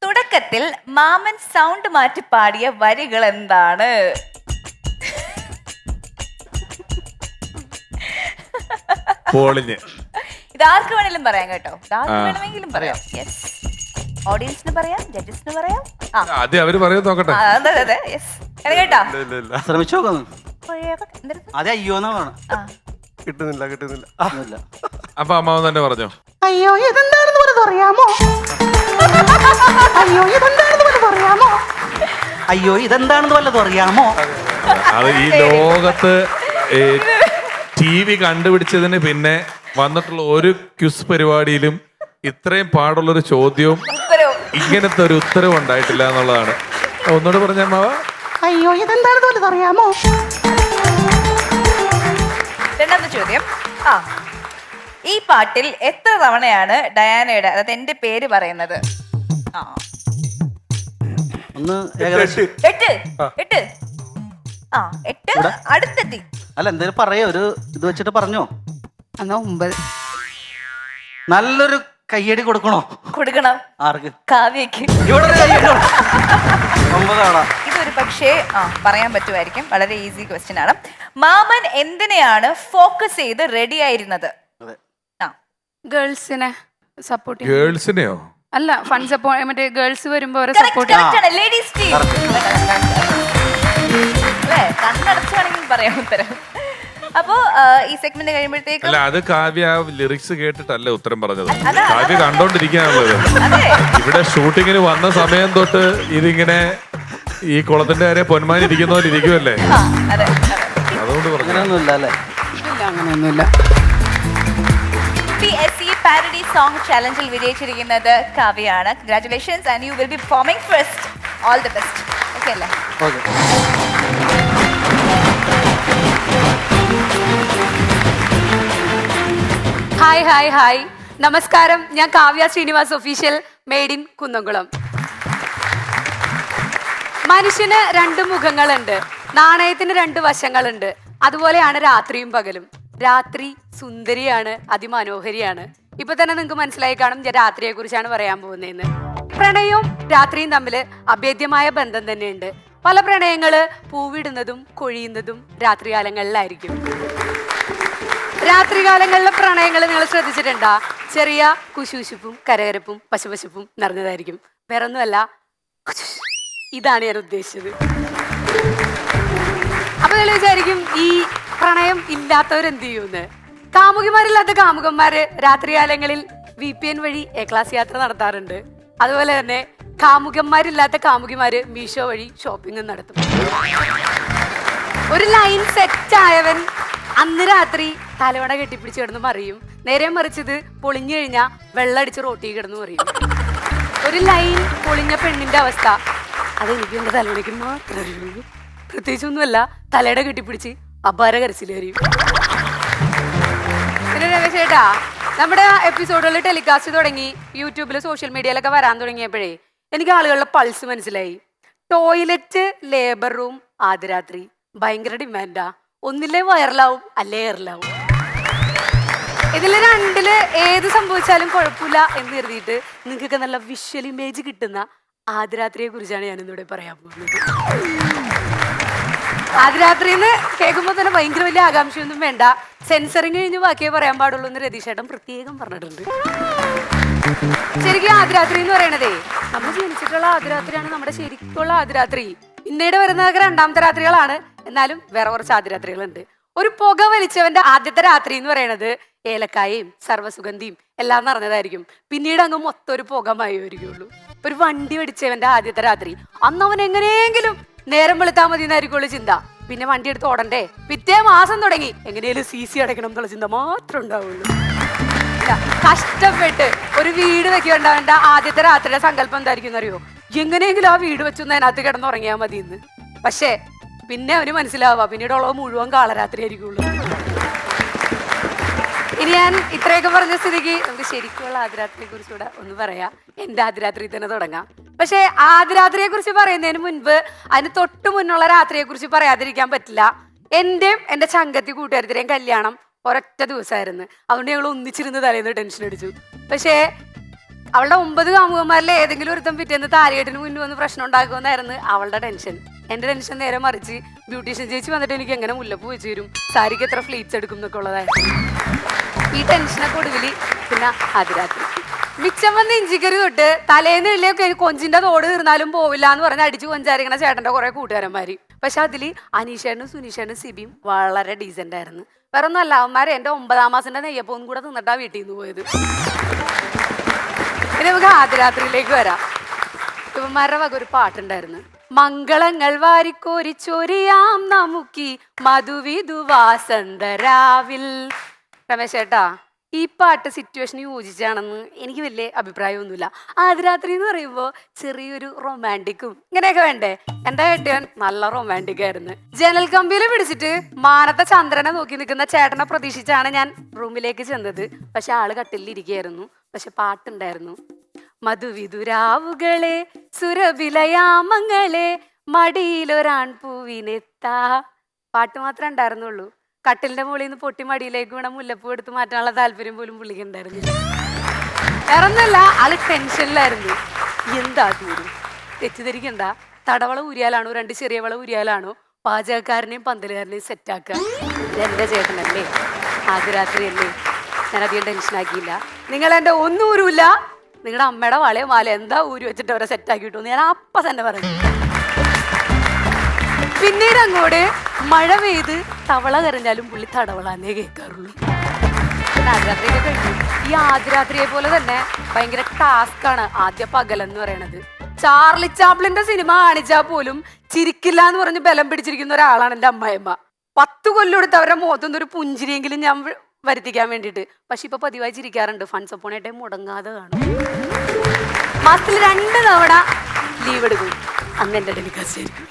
തുടക്കത്തിൽ മാമൻ സൗണ്ട് മാറ്റി പാടിയ വരികൾ എന്താണ്? ഇത് ആർക്ക് വേണമെങ്കിലും പറയാം കേട്ടോ, ആർക്ക് വേണമെങ്കിലും പറയാം. യെസ്, ഓഡിയൻസിന് പറയാം, ജഡ്ജസിന് പറയാം. ആദ്യം അവര് പറയാൻ നോക്കട്ടെ. അതെ അതെ, യെസ് കേട്ടോ. ശ്രമിച്ചു നോക്കുന്നു. അതെ, അയ്യോന്നാ പറയണം. കിട്ടുന്നില്ല. അപ്പൊ അമ്മാവൻ തന്നെ പറഞ്ഞോ. അയ്യോ ഇതെന്താണെന്ന് പോലും അറിയാമോ, അയ്യോ ഇതെന്താണെന്ന് പോലും അറിയാമോ, അയ്യോ ഇതെന്താണെന്ന് വല്ലതും അറിയാമോ. അത് ഈ ലോകത്ത് TV കണ്ടുപിടിച്ചതിന് പിന്നെ വന്നിട്ടുള്ള ഒരു ക്വിസ് പരിപാടിയിലും ഇത്രയും പാടുള്ളൊരു ചോദ്യവും ഇങ്ങനത്തെ ഒരു ഉത്തരവ് ഉണ്ടായിട്ടില്ല എന്നുള്ളതാണ്. ഒന്നുകൂടെ പറഞ്ഞ അമ്മാവ. അയ്യോ ഇതെന്താണെന്ന് അറിയാമോ? രണ്ടാമത്തെ ചോദ്യം. ഈ പാട്ടിൽ എത്ര തവണയാണ് ഡയാനയുടെ, അതായത് എന്റെ പേര് പറയുന്നത്? ഒന്ന് ഏകദേശം 8. അടുത്തെത്തി. അല്ല എന്തേലും പറയോ, ഒരു ഇത് വെച്ചിട്ട് പറഞ്ഞോ. എന്നാ 9. നല്ലൊരു കയ്യടി കൊടുക്കണം. ആർക്ക്? കാവ്യക്ക്. ഇവിടെ ഒരു കയ്യടി കൊടുക്കണം. 9 തവണ. ഇതൊരു പക്ഷേ പറയാൻ പറ്റുമായിരിക്കും. വളരെ ഈസി ക്വസ്റ്റ്യൻ ആണ്. മാമൻ എന്തിനെയാണ് ഫോക്കസ് ചെയ്ത് റെഡി ആയിരുന്നത്? ഗേൾസിനെ സപ്പോർട്ട് ചെയ്യും. ഗേൾസിനെയോ? അല്ല, ഫൺ സപ്പോർട്ട്, മറ്റേ ഗേൾസ് വരുമ്പോ അവരെ Correct, സപ്പോർട്ട് correct ആണ്. Ladies team. അല്ലേ? കണ്ണടച്ചാണെങ്കിൽ പറയാം ഉത്തരം. അപ്പോ ഈ സെഗ്മെന്റ് കഴിയുമ്പോഴത്തേക്കും അല്ല, അത് കാവ്യ ലിറിക്സ് കേട്ടിട്ടല്ല ഉത്തരം പറഞ്ഞത്. കാവ്യ കണ്ടോണ്ടിരിക്കാനുള്ളത്. ഇവിടെ ഷൂട്ടിങ്ങിന് വന്ന സമയം തൊട്ട് ഇതിങ്ങനെ ഈ കുളത്തിന്റെ കാര്യം പൊന്മാൻ ഇരിക്കുന്ന പോലെ ഇരിക്കുമല്ലേ, അതുകൊണ്ട് പറഞ്ഞു. അങ്ങനെയൊന്നുമില്ല അല്ലേ? ഇല്ല, അങ്ങനെയൊന്നുമില്ല. PSC പാരഡി സോങ് ചാലഞ്ചിൽ വിജയിച്ചിരിക്കുന്നത് കാവ്യയാണ്. Congratulations and you will be performing first. All the best. Okay അല്ലേ? ഓക്കെ. ഹായ് നമസ്കാരം. ഞാൻ Kavya Srinivas, official, made in Kunnamkulam. മനുഷ്യന് 2 മുഖങ്ങളുണ്ട്, നാണയത്തിന് 2 വശങ്ങളുണ്ട്. അതുപോലെയാണ് രാത്രിയും പകലും. രാത്രി സുന്ദരിയാണ്, അതിമനോഹരിയാണ്. ഇപ്പൊ തന്നെ നിങ്ങൾക്ക് മനസ്സിലായി കാണും ഞാൻ രാത്രിയെ കുറിച്ചാണ് പറയാൻ പോകുന്നതെന്ന്. പ്രണയവും രാത്രിയും തമ്മിൽ അഭേദ്യമായ ബന്ധം തന്നെയുണ്ട്. പല പ്രണയങ്ങള് പൂവിടുന്നതും കൊഴിയുന്നതും രാത്രികാലങ്ങളിലായിരിക്കും. രാത്രികാലങ്ങളിലെ പ്രണയങ്ങൾ നിങ്ങൾ ശ്രദ്ധിച്ചിട്ടുണ്ടാ? ചെറിയ കുശുശുപ്പും കരകരപ്പും പശുപശുപ്പും നിറഞ്ഞതായിരിക്കും. വേറൊന്നുമല്ല, ഇതാണ് ഞാൻ ഉദ്ദേശിച്ചത്. അപ്പൊ നിങ്ങൾ വിചാരിക്കും ഈ പ്രണയം ഇല്ലാത്തവരെന്ത് ചെയ്യുമെന്ന്. കാമുകിമാരില്ലാത്ത കാമുകന്മാര് രാത്രികാലങ്ങളിൽ VPN വഴി A-ക്ലാസ് യാത്ര നടത്താറുണ്ട്. അതുപോലെ തന്നെ കാമുകന്മാരില്ലാത്ത കാമുകിമാര് മീഷോ വഴി ഷോപ്പിംഗ് നടത്തും. ഒരു ലൈൻ സെറ്റ് ആയവൻ അന്ന് രാത്രി തലവണ കെട്ടിപ്പിടിച്ച് കിടന്ന് മറിയും. നേരെ മറിച്ചത് പൊളിഞ്ഞു കഴിഞ്ഞാൽ വെള്ളടിച്ച് റോട്ടി കിടന്ന് മറിയും. ഒരു ലൈൻ പൊളിഞ്ഞ പെണ്ണിന്റെ അവസ്ഥ അതെനിക്ക് എന്റെ തലവണയ്ക്ക് മാത്രമേ അറിയുള്ളൂ. പ്രത്യേകിച്ചൊന്നുമല്ല, തലയുടെ കെട്ടിപ്പിടിച്ച് അപാര കരച്ചിലേറിയും. പിന്നെ രമേശ് ചേട്ടാ, നമ്മുടെ എപ്പിസോഡുകളിൽ ടെലികാസ്റ്റ് തുടങ്ങി യൂട്യൂബിൽ സോഷ്യൽ മീഡിയയിലൊക്കെ വരാൻ തുടങ്ങിയപ്പോഴേ എനിക്ക് ആളുകളുടെ പൾസ് മനസ്സിലായി. ടോയ്ലറ്റ്, ലേബർ റൂം, ആദ്യരാത്രി ഭയങ്കര ഡിമാൻഡാ. ഒന്നില്ലേ വൈറലാവും, അല്ലേ എയറിലാവും. ഇതില് 2 ഏത് സംഭവിച്ചാലും കുഴപ്പമില്ല എന്ന് കരുതിയിട്ട് നിങ്ങൾക്കൊക്കെ നല്ല വിഷ്വൽ ഇമേജ് കിട്ടുന്ന ആദ്യരാത്രിയെ കുറിച്ചാണ് ഞാനിന്നിവിടെ പറയാൻ പോകുന്നത്. ആദ്യരാത്രിന്ന് കേൾക്കുമ്പോൾ തന്നെ ഭയങ്കര വലിയ ആകാംക്ഷയൊന്നും വേണ്ട. സെൻസറിങ് കഴിഞ്ഞ് ബാക്കിയേ പറയാൻ പാടുള്ളൂ എന്ന് രതീഷേട്ടൻ പ്രത്യേകം പറഞ്ഞിട്ടുണ്ട്. ശരിക്കും ആദ്യരാത്രി എന്ന് പറയണതേ നമ്മൾ ജനിച്ചിട്ടുള്ള ആദ്യരാത്രിയാണ് നമ്മുടെ ശരിക്കുള്ള ആദ്യരാത്രി. പിന്നീട് വരുന്നതൊക്കെ 2ാമത്തെ രാത്രികളാണ്. എന്നാലും വേറെ കുറച്ച് ആദ്യരാത്രികളുണ്ട്. ഒരു പുക വലിച്ചവന്റെ ആദ്യത്തെ രാത്രി എന്ന് പറയണത് ഏലക്കായയും സർവ്വസുഗന്ധിയും എല്ലാം നിറഞ്ഞതായിരിക്കും. പിന്നീട് അങ്ങ് മൊത്തം ഒരു പുകമായി വരികയുള്ളൂ. ഒരു വണ്ടി വെടിച്ചവന്റെ ആദ്യത്തെ രാത്രി അന്ന് അവൻ എങ്ങനെയെങ്കിലും നേരം വെളുത്താ മതി എന്നായിരിക്കുള്ളൂ ചിന്ത. പിന്നെ വണ്ടി എടുത്ത് ഓടണ്ടേ, പിറ്റേ മാസം തുടങ്ങി എങ്ങനെയാലും CC അടയ്ക്കണം എന്നുള്ള ചിന്ത മാത്രമേ ഉണ്ടാവുള്ളൂ. കഷ്ടപ്പെട്ട് ഒരു വീട് വെക്കേണ്ടവന്റെ ആദ്യത്തെ രാത്രിയുടെ സങ്കല്പം എന്തായിരിക്കും എന്നറിയോ? എങ്ങനെയെങ്കിലും ആ വീട് വെച്ചൊന്ന് അതിനകത്ത് കിടന്നുറങ്ങിയാൽ മതി എന്ന്. പക്ഷേ പിന്നെ അവന് മനസ്സിലാവുക പിന്നീടുള്ളത് മുഴുവൻ കാളരാത്രി ആയിരിക്കുള്ളൂ. ഇനി ഞാൻ ഇത്രയൊക്കെ പറഞ്ഞ സ്ഥിതിക്ക് നമുക്ക് ശരിക്കുള്ള ആദ്യരാത്രിയെ കുറിച്ചുകൂടെ ഒന്ന് പറയാം. എന്റെ ആദ്യരാത്രി തന്നെ തുടങ്ങാം. പക്ഷെ ആദ്യരാത്രിയെ കുറിച്ച് പറയുന്നതിന് മുൻപ് അതിന് തൊട്ട് മുന്നുള്ള രാത്രിയെ കുറിച്ച് പറയാതിരിക്കാൻ പറ്റില്ല. എന്റെയും എന്റെ ചങ്കത്തി കൂട്ടുകാരത്തിന്റെയും കല്യാണം ഒരൊറ്റ ദിവസമായിരുന്നു. അതുകൊണ്ട് ഞങ്ങൾ ഒന്നിച്ചിരുന്ന് തലേന്ന് ടെൻഷൻ അടിച്ചു. പക്ഷേ അവളുടെ 9 കാമുകന്മാരിലെ ഏതെങ്കിലും ഒരുത്തം പിറ്റേന്ന് താലികെട്ടിന് മുന്നിൽ വന്ന് പ്രശ്നം ഉണ്ടാക്കുമെന്നായിരുന്നു അവളുടെ ടെൻഷൻ. എന്റെ ടെൻഷൻ നേരെ മറിച്ച് ബ്യൂട്ടീഷ്യൻ ചേച്ചി വന്നിട്ട് എനിക്ക് എങ്ങനെ മുല്ലപ്പൂ വെച്ച് തരും, സാരിക്ക് എത്ര ഫ്ലീറ്റ്സ് എടുക്കും എന്നൊക്കെ ഉള്ളതായിരുന്നു. ഈ ടെൻഷനൊക്കെ ഒടുവിൽ പിന്നെ ആദ്യരാത്രി മിച്ചം വന്ന് ഇഞ്ചിക്കറി തൊട്ട് തലേന്ന് ഇല്ലേ കൊഞ്ചിന്റെ തോട് തീർന്നാലും പോവില്ല എന്ന് പറഞ്ഞ് അടിച്ചു കൊഞ്ചാരിക്കണ ചേട്ടന്റെ കുറെ കൂട്ടുകാരന്മാര്. പക്ഷെ അതില് അനീഷേനും സുനീഷേനും സിബിയും വളരെ ഡീസന്റ് ആയിരുന്നു. വേറെ ഒന്നല്ല, അവന്മാരെ എന്റെ 9ാം മാസത്തിന്റെ നെയ്യപ്പൊന്നും കൂടെ തിന്നിട്ടാ വീട്ടിൽ നിന്ന് പോയത്. ഇനി നമുക്ക് ആദ്യരാത്രിയിലേക്ക് വരാം. ഇവന്മാരുടെ വക ഒരു പാട്ടുണ്ടായിരുന്നു. മംഗളങ്ങൾ വാരിക്കോരി ചൊരിയാം നമുക്കി മധുവിധു വാസന്തരാവിൽ. രമേശേട്ടാ, ഈ പാട്ട് സിറ്റുവേഷന് യോജിച്ചാണെന്ന് എനിക്ക് വലിയ അഭിപ്രായമൊന്നുമില്ല. ആദ്യരാത്രി എന്ന് പറയുമ്പോൾ ചെറിയൊരു റൊമാൻറ്റിക്കും ഇങ്ങനെയൊക്കെ വേണ്ടേ? എന്റെ ഏട്ടൻ നല്ല റൊമാൻറ്റിക് ആയിരുന്നു. ജനൽ കമ്പിയിൽ പിടിച്ചിട്ട് മാനത്തെ ചന്ദ്രനെ നോക്കി നിൽക്കുന്ന ചേട്ടനെ പ്രതീക്ഷിച്ചാണ് ഞാൻ റൂമിലേക്ക് ചെന്നത്. പക്ഷെ ആള് കട്ടിലിരിക്കുകയായിരുന്നു. പക്ഷെ പാട്ടുണ്ടായിരുന്നു. മധുവിധുരാവുകളെ സുരഭിലയാമങ്ങളെ മടിയിലൊരാൺ പൂവിനെത്താ. പാട്ട് മാത്രമേ ഉണ്ടായിരുന്നുള്ളൂ. കട്ടിലിന്റെ മുകളിൽ നിന്ന് പൊട്ടി മടിയിലേക്ക് വീണ മുല്ലപ്പൂ എടുത്ത് മാറ്റാനുള്ള താല്പര്യം പോലും പുള്ളിക്ക് ഉണ്ടായിരുന്നില്ല. വേറൊന്നല്ല, ആള് ടെൻഷനിലായിരുന്നു. എന്താ തീരും തെറ്റിദ്ധരിക്കണ്ട, തടവള ഊരിയാലാണോ 2 ചെറിയ വള ഊരിയാലാണോ പാചകക്കാരനെയും പന്തലുകാരനെയും സെറ്റാക്കുക? എന്റെ ചേട്ടനല്ലേ, ആദ്യരാത്രിയല്ലേ, ഞാൻ അധികം ടെൻഷനാക്കിയില്ല. നിങ്ങൾ എന്റെ ഒന്നും ഊരൂല്ല, നിങ്ങളുടെ അമ്മയുടെ വളയോ മാല എന്താ ഊരി വെച്ചിട്ട് അവരെ സെറ്റാക്കി കിട്ടുമെന്ന് ഞാൻ അപ്പം തന്നെ പറഞ്ഞു. പിന്നീട് അങ്ങോട്ട് മഴ പെയ്ത് തവള കരഞ്ഞാലും പുള്ളി തടവളാന്നേ കേൾക്കാറുള്ളൂ. ആദ്യരാത്രിയൊക്കെ കഴിഞ്ഞു. ഈ ആദ്യരാത്രിയെ പോലെ തന്നെ ഭയങ്കര ടാസ്ക്കാണ് ആദ്യ പകലെന്ന് പറയണത്. ചാർലി ചാപ്ലിന്റെ സിനിമ കാണിച്ചാൽ പോലും ചിരിക്കില്ല എന്ന് പറഞ്ഞ് ബലം പിടിച്ചിരിക്കുന്ന ഒരാളാണ് എൻ്റെ അമ്മായിമ്മ. 10 കൊല്ലം എടുത്ത് അവരുടെ മുഖത്തുനിന്ന് ഒരു പുഞ്ചിരിയെങ്കിലും ഞാൻ വരുത്തിക്കാൻ വേണ്ടിയിട്ട്. പക്ഷെ ഇപ്പൊ പതിവായി ചിരിക്കാറുണ്ട്. ഫൺസ് അപ്പോൺ എ ടൈം മുടങ്ങാതെ കാണും. മാസത്തിൽ 2 തവണ ലീവ് എടുക്കും. അന്ന് എൻ്റെ ഡെലിക്കാസ്റ്റ് ആയിരിക്കും.